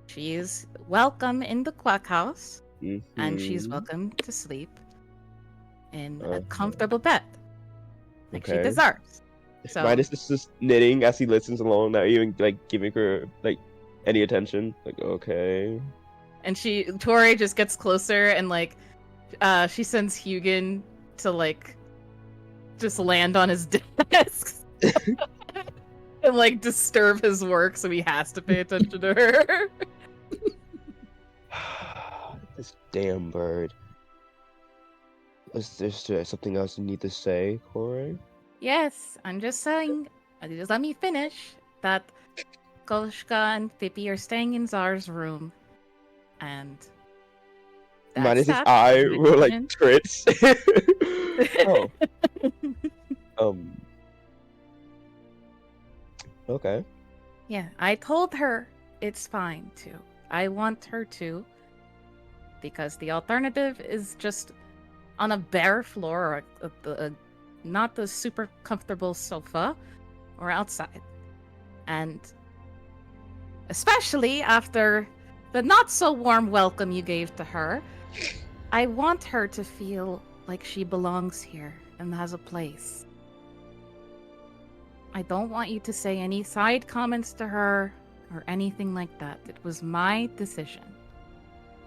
she is welcome in the Quack House, and she's welcome to sleep in a comfortable bed. Like she deserves. So Midas is just knitting as he listens along, not even giving her any attention. Okay. And Tori just gets closer and she sends Hugin to just land on his desk and disturb his work, so he has to pay attention to her. This damn bird. Is there something else you need to say, Corey? yes, I'm just saying. Just let me finish. That Koshka and Pippi are staying in Czar's room, and Midas' eye were like trits. Oh. Okay. Yeah, I told her it's fine to. I want her to, because the alternative is just on a bare floor or not the super comfortable sofa or outside. And especially after the not so warm welcome you gave to her, I want her to feel like she belongs here and has a place. I don't want you to say any side comments to her or anything like that. It was my decision.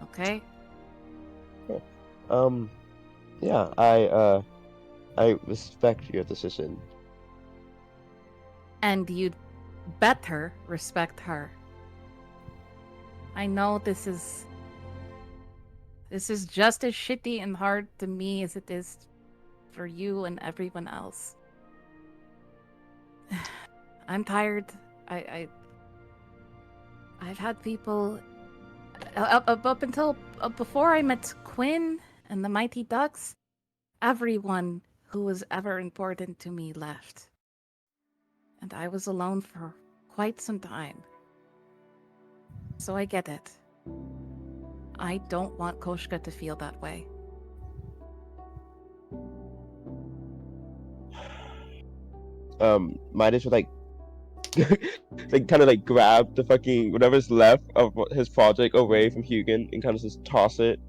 Okay? Yeah, I respect your decision. And you'd better respect her. I know this is just as shitty and hard to me as it is for you and everyone else. I'm tired. I've had people up until before I met Quinn and the Mighty Ducks. Everyone who was ever important to me left, and I was alone for quite some time. So I get it. I don't want Koshka to feel that way. Midas would like kind of like grab the fucking whatever's left of his project away from Hugin and kind of just toss it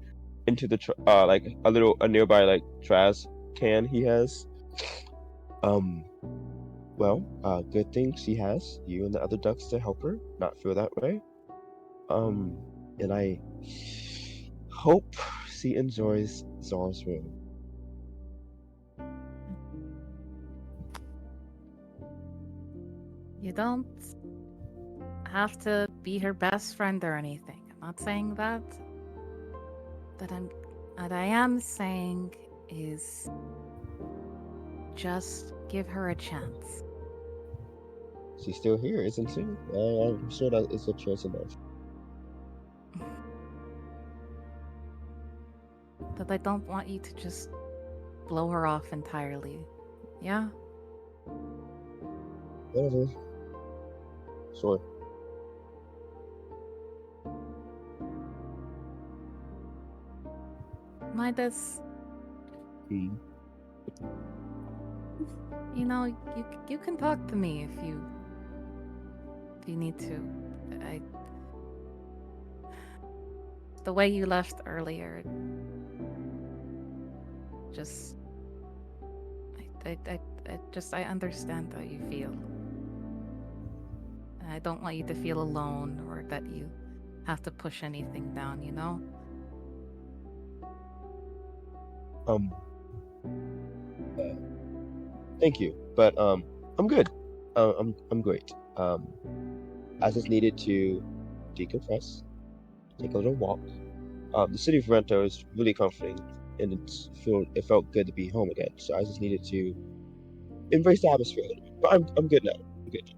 into the like a nearby like trash can he has. Well, good thing she has you and the other ducks to help her not feel that way. And I hope she enjoys Zar's room. You don't have to be her best friend or anything. I'm not saying that. But what I am saying is just give her a chance. She's still here, isn't she? I'm sure that is a choice enough. But I don't want you to just blow her off entirely. Yeah? Whatever. Sure. Midas, Hmm. you know, you can talk to me if you need to. The way you left earlier, just I understand how you feel. And I don't want you to feel alone or that you have to push anything down, you know? Thank you, but I'm good. I'm great. I just needed to decompress, take a little walk. The city of Rento is really comforting, and it felt good to be home again. So I just needed to embrace the atmosphere a little bit. But I'm good now. I'm good.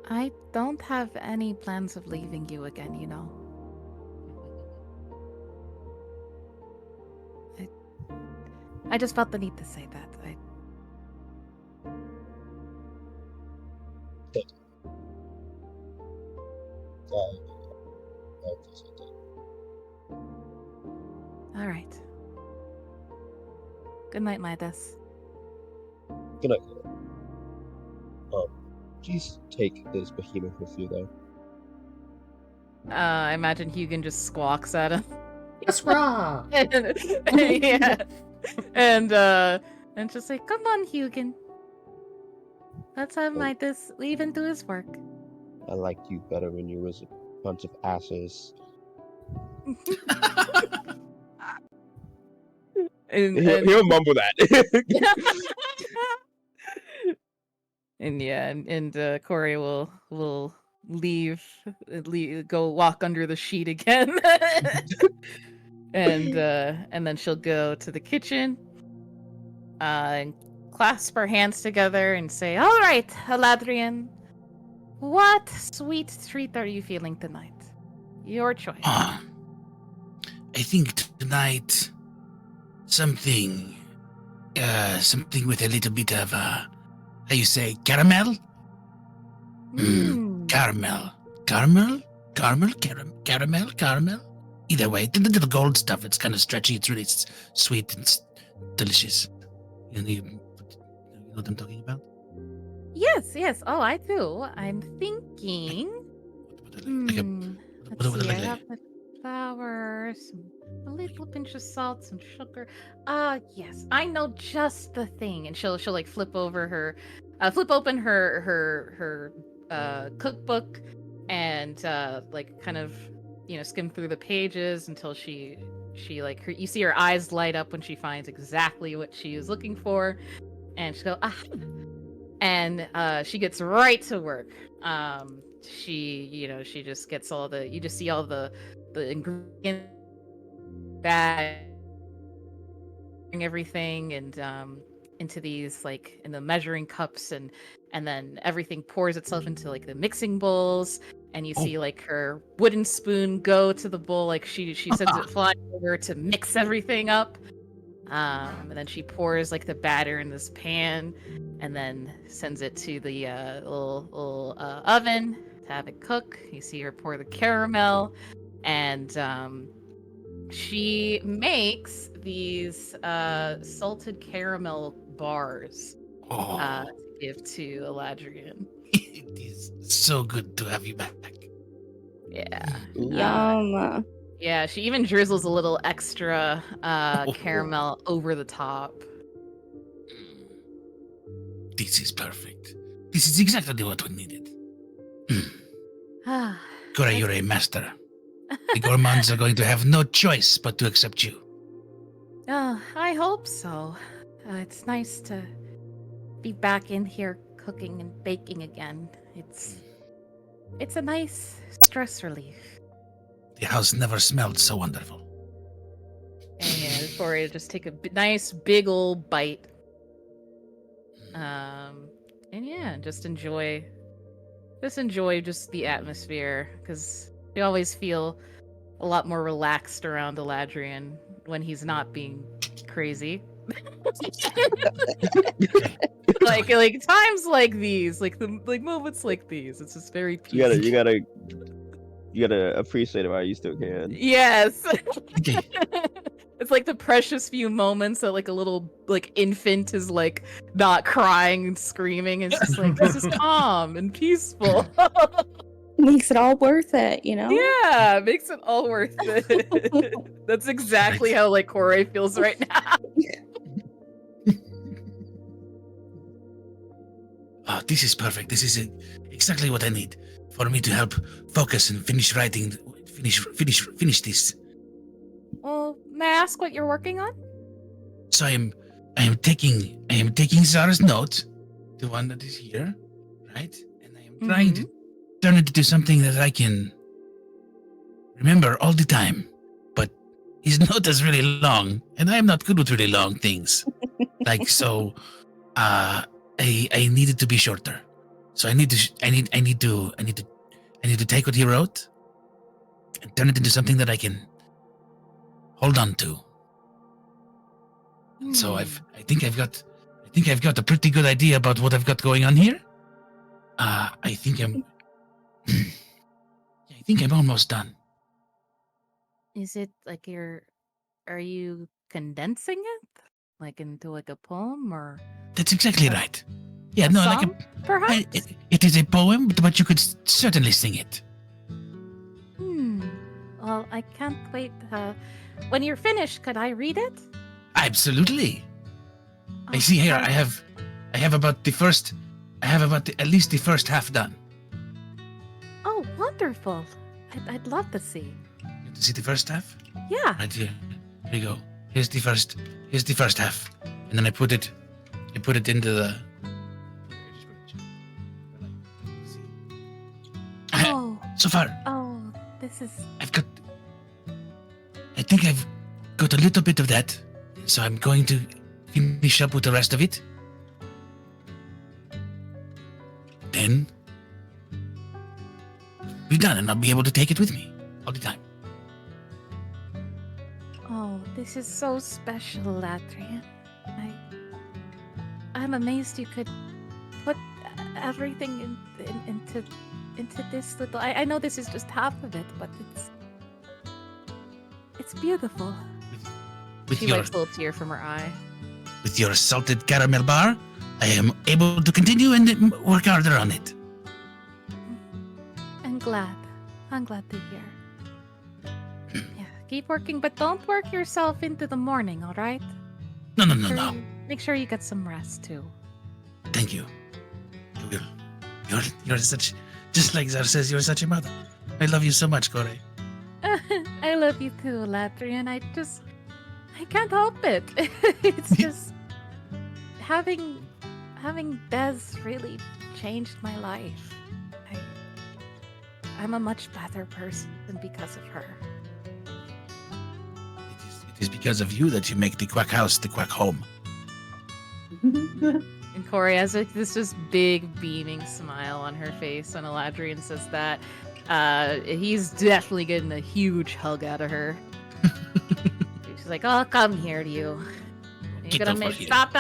I don't have any plans of leaving you again, you know. I just felt the need to say that. Thank you. I appreciate that. All right. Good night, Midas. Good night. Please take this behemoth with you, though. I imagine Hugin just squawks at him. Gaspar! Yeah. And just say, "Come on, Hugin. Let's have Midas leave and do his work." I liked you better when you was a bunch of asses. He'll mumble that. And yeah, and Corey will leave, go walk under the sheet again, and then she'll go to the kitchen, and clasp her hands together and say, "All right, Eladrian, what sweet treat are you feeling tonight? Your choice." I think tonight something with a little bit of how you say caramel? Caramel. Either way, the little gold stuff. It's kind of stretchy. It's really sweet and delicious. You know what I'm talking about? Yes. Oh, I do. I'm thinking. Let's see. I have the flour, a little pinch of salt, some sugar. Yes, I know just the thing. And she'll like flip open her cookbook and like kind of skim through the pages until she like you see her eyes light up when she finds exactly what she is looking for, and she'll go and she gets right to work. She just gets you just see all the ingredient bag, everything, and into these like in the measuring cups, and then everything pours itself into like the mixing bowls, and you see like her wooden spoon go to the bowl, like she sends it flying over to mix everything up. And then she pours like the batter in this pan, and then sends it to the little oven to have it cook. You see her pour the caramel, and she makes these salted caramel bars Oh, to give to Eladrian. it is so good to have you back. Yeah. Yum. Yeah, she even drizzles a little extra caramel over the top. This is perfect. This is exactly what we needed. Cora, you're a master. The gourmands are going to have no choice but to accept you. Oh, I hope so. It's nice to be back in here cooking and baking again. It's a nice stress relief. The house never smelled so wonderful. And yeah, Victoria just take a nice big old bite. And yeah, just enjoy just the atmosphere, because you always feel a lot more relaxed around Eladrian when he's not being crazy. like times like these, like moments like these, it's just very peaceful. You gotta appreciate it while you still can. Yes. Okay. It's like the precious few moments that like a little like infant is like not crying and screaming. It's just like, this is calm and peaceful. Makes it all worth it, you know? Yeah, makes it all worth it. That's exactly how like Corey feels right now. Oh, this is perfect. This is exactly what I need for me to help focus and finish writing. Finish this. Well, may I ask what you're working on? So I am taking Zara's note, the one that is here, right? And I am trying to turn it into something that I can remember all the time. But his note is really long, and I am not good with really long things. Like so, I need it to be shorter. So I need to take what he wrote and turn it into something that I can hold on to. And so I think I've got a pretty good idea about what I've got going on here. I think I'm almost done. Is it like are you condensing it? Like into like a poem or That's exactly right. Yeah, a no, song, like perhaps? it is a poem, but you could certainly sing it. Well, I can't wait. When you're finished, could I read it? Absolutely. I Oh, see here. perfect. I have at least the first half done. Oh, wonderful! I'd love to see. You want to see the first half? Yeah. Right here. Here you go. Here's the first half, and then I put it into the. Oh. So far, Oh, this is. I think I've got a little bit of that, so I'm going to finish up with the rest of it. Then be done, and I'll be able to take it with me all the time. Oh, this is so special, Adrian. I'm amazed you could put everything into this little. I know this is just half of it, but it's beautiful. With She your wipes a little tear from her eye. with your salted caramel bar, I am able to continue and work harder on it. I'm glad to hear. Yeah, keep working, but don't work yourself into the morning, all right? No. Make sure you get some rest too. Thank you. You will. You're such, just like Zara says, you're such a mother. I love you so much, Corey. I love you too, Latrian. I can't help it. It's just having Des really changed my life. I'm a much better person because of her. It is because of you that you make the Quack House the Quack Home. And Corey has like this just big beaming smile on her face when Eladrian says that. He's definitely getting a huge hug out of her. She's like, "Oh, come here to you. You're Get gonna over make here." stop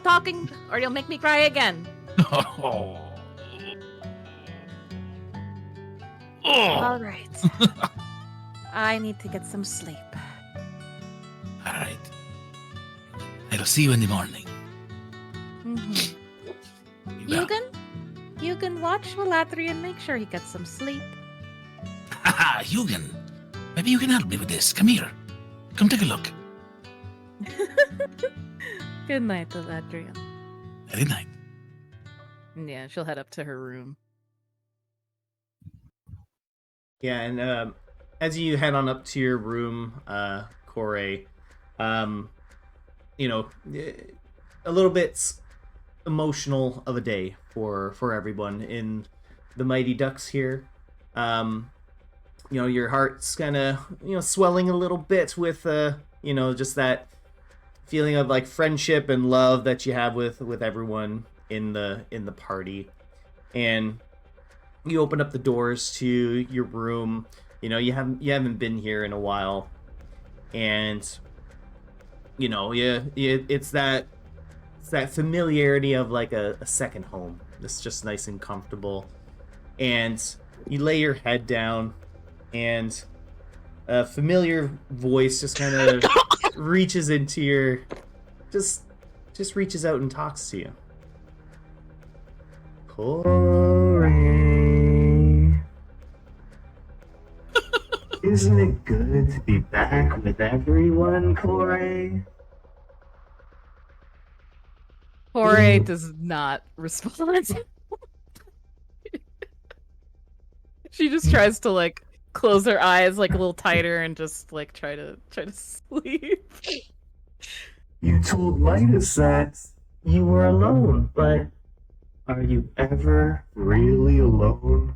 talking, or you'll make me cry again." Oh. All right. I need to get some sleep. All right. I'll see you in the morning. You can watch Malatri and make sure he gets some sleep. Haha, Hugin. Maybe you can help me with this. Come here. Come take a look. Good night, Malatri. Good night. Yeah, she'll head up to her room. Yeah, and as you head on up to your room, Corey, you know, a little bit emotional of a day for everyone in the Mighty Ducks here. You know, your heart's kind of, you know, swelling a little bit with, you know, just that feeling of like friendship and love that you have with everyone in the party. And you open up the doors to your room. You know, you haven't been here in a while, and you know, it's that familiarity of like a second home. It's just nice and comfortable, and you lay your head down, and a familiar voice just kind of reaches into your, just reaches out and talks to you. Corey, isn't it good to be back with everyone, Corey? Corey does not respond. She just tries to like close her eyes like a little tighter and just like try to sleep. You told Midas that you were alone, but are you ever really alone?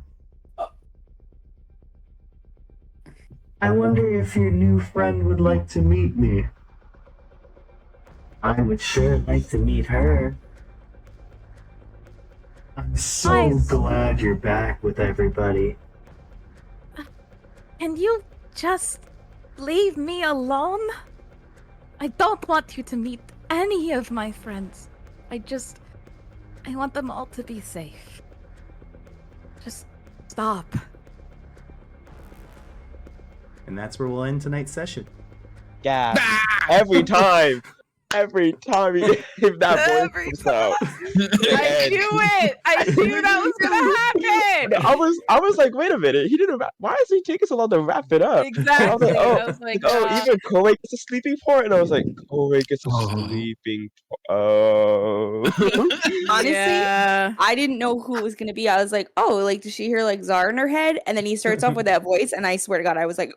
I wonder if your new friend would like to meet me. I would sure like to meet her. I'm so Nice. glad you're back with everybody. Can you just leave me alone? I don't want you to meet any of my friends. I want them all to be safe. Just stop. And that's where we'll end tonight's session. Yeah. Every time if that voice comes out. I knew it! I knew that was gonna happen! I was like, wait a minute, he didn't why is he taking so long to wrap it up? Exactly. I was like, even Koei gets a sleeping port, and I was like, Koei gets a sleeping Honestly, Yeah. I didn't know who it was gonna be. I was like, oh, like does she hear like Czar in her head? And then he starts off with that voice, and I swear to God, I was like,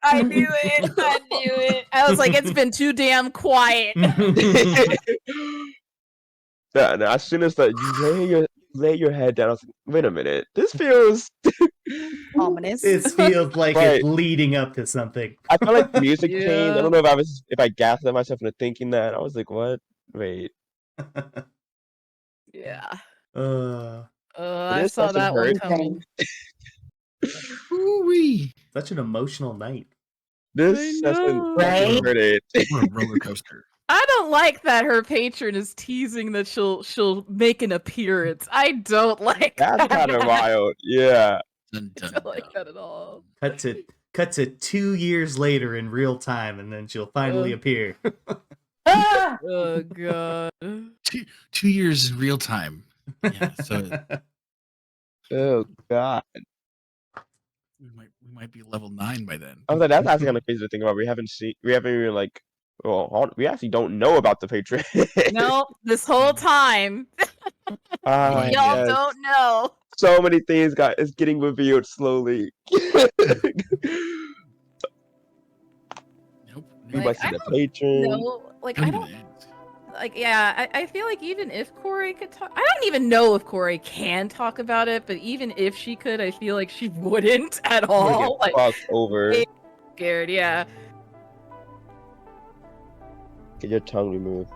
I knew it. I knew it. I was like, it's been too damn quiet. Yeah, and as soon as that you lay your head down, I was like, wait a minute, this feels ominous. It feels like Right. it's leading up to something. I felt like the music changed. Yeah. I don't know if I gasped at myself into thinking that. I was like, what? Wait. Yeah. Uh, I is saw such a that one hurt. coming. Ooh-wee. such an emotional night. This session know. Right? hurt it. What a roller coaster. I don't like that her patron is teasing that she'll make an appearance. I don't like That's that. kind of wild. Yeah. Dun, I dun, don't like dun. that at all. Cut to 2 years later in real time, and then she'll finally appear. Ah! Oh god. 2 years in real time. Yeah, so Oh god. we might be level 9 by then. I was like, that's actually kind of crazy to think about. We haven't even like, well, we actually don't know about the patron. No, this whole time Ah, y'all yes. don't know. So many things is getting revealed slowly. Nope. We Like, might see I the don't patron. No, like I don't End. like. Yeah, I feel like even if Corey could talk, I don't even know if Corey can talk about it. But even if she could, I feel like she wouldn't at We're gonna all. get Like fucked over. scared. Yeah. Get your tongue removed.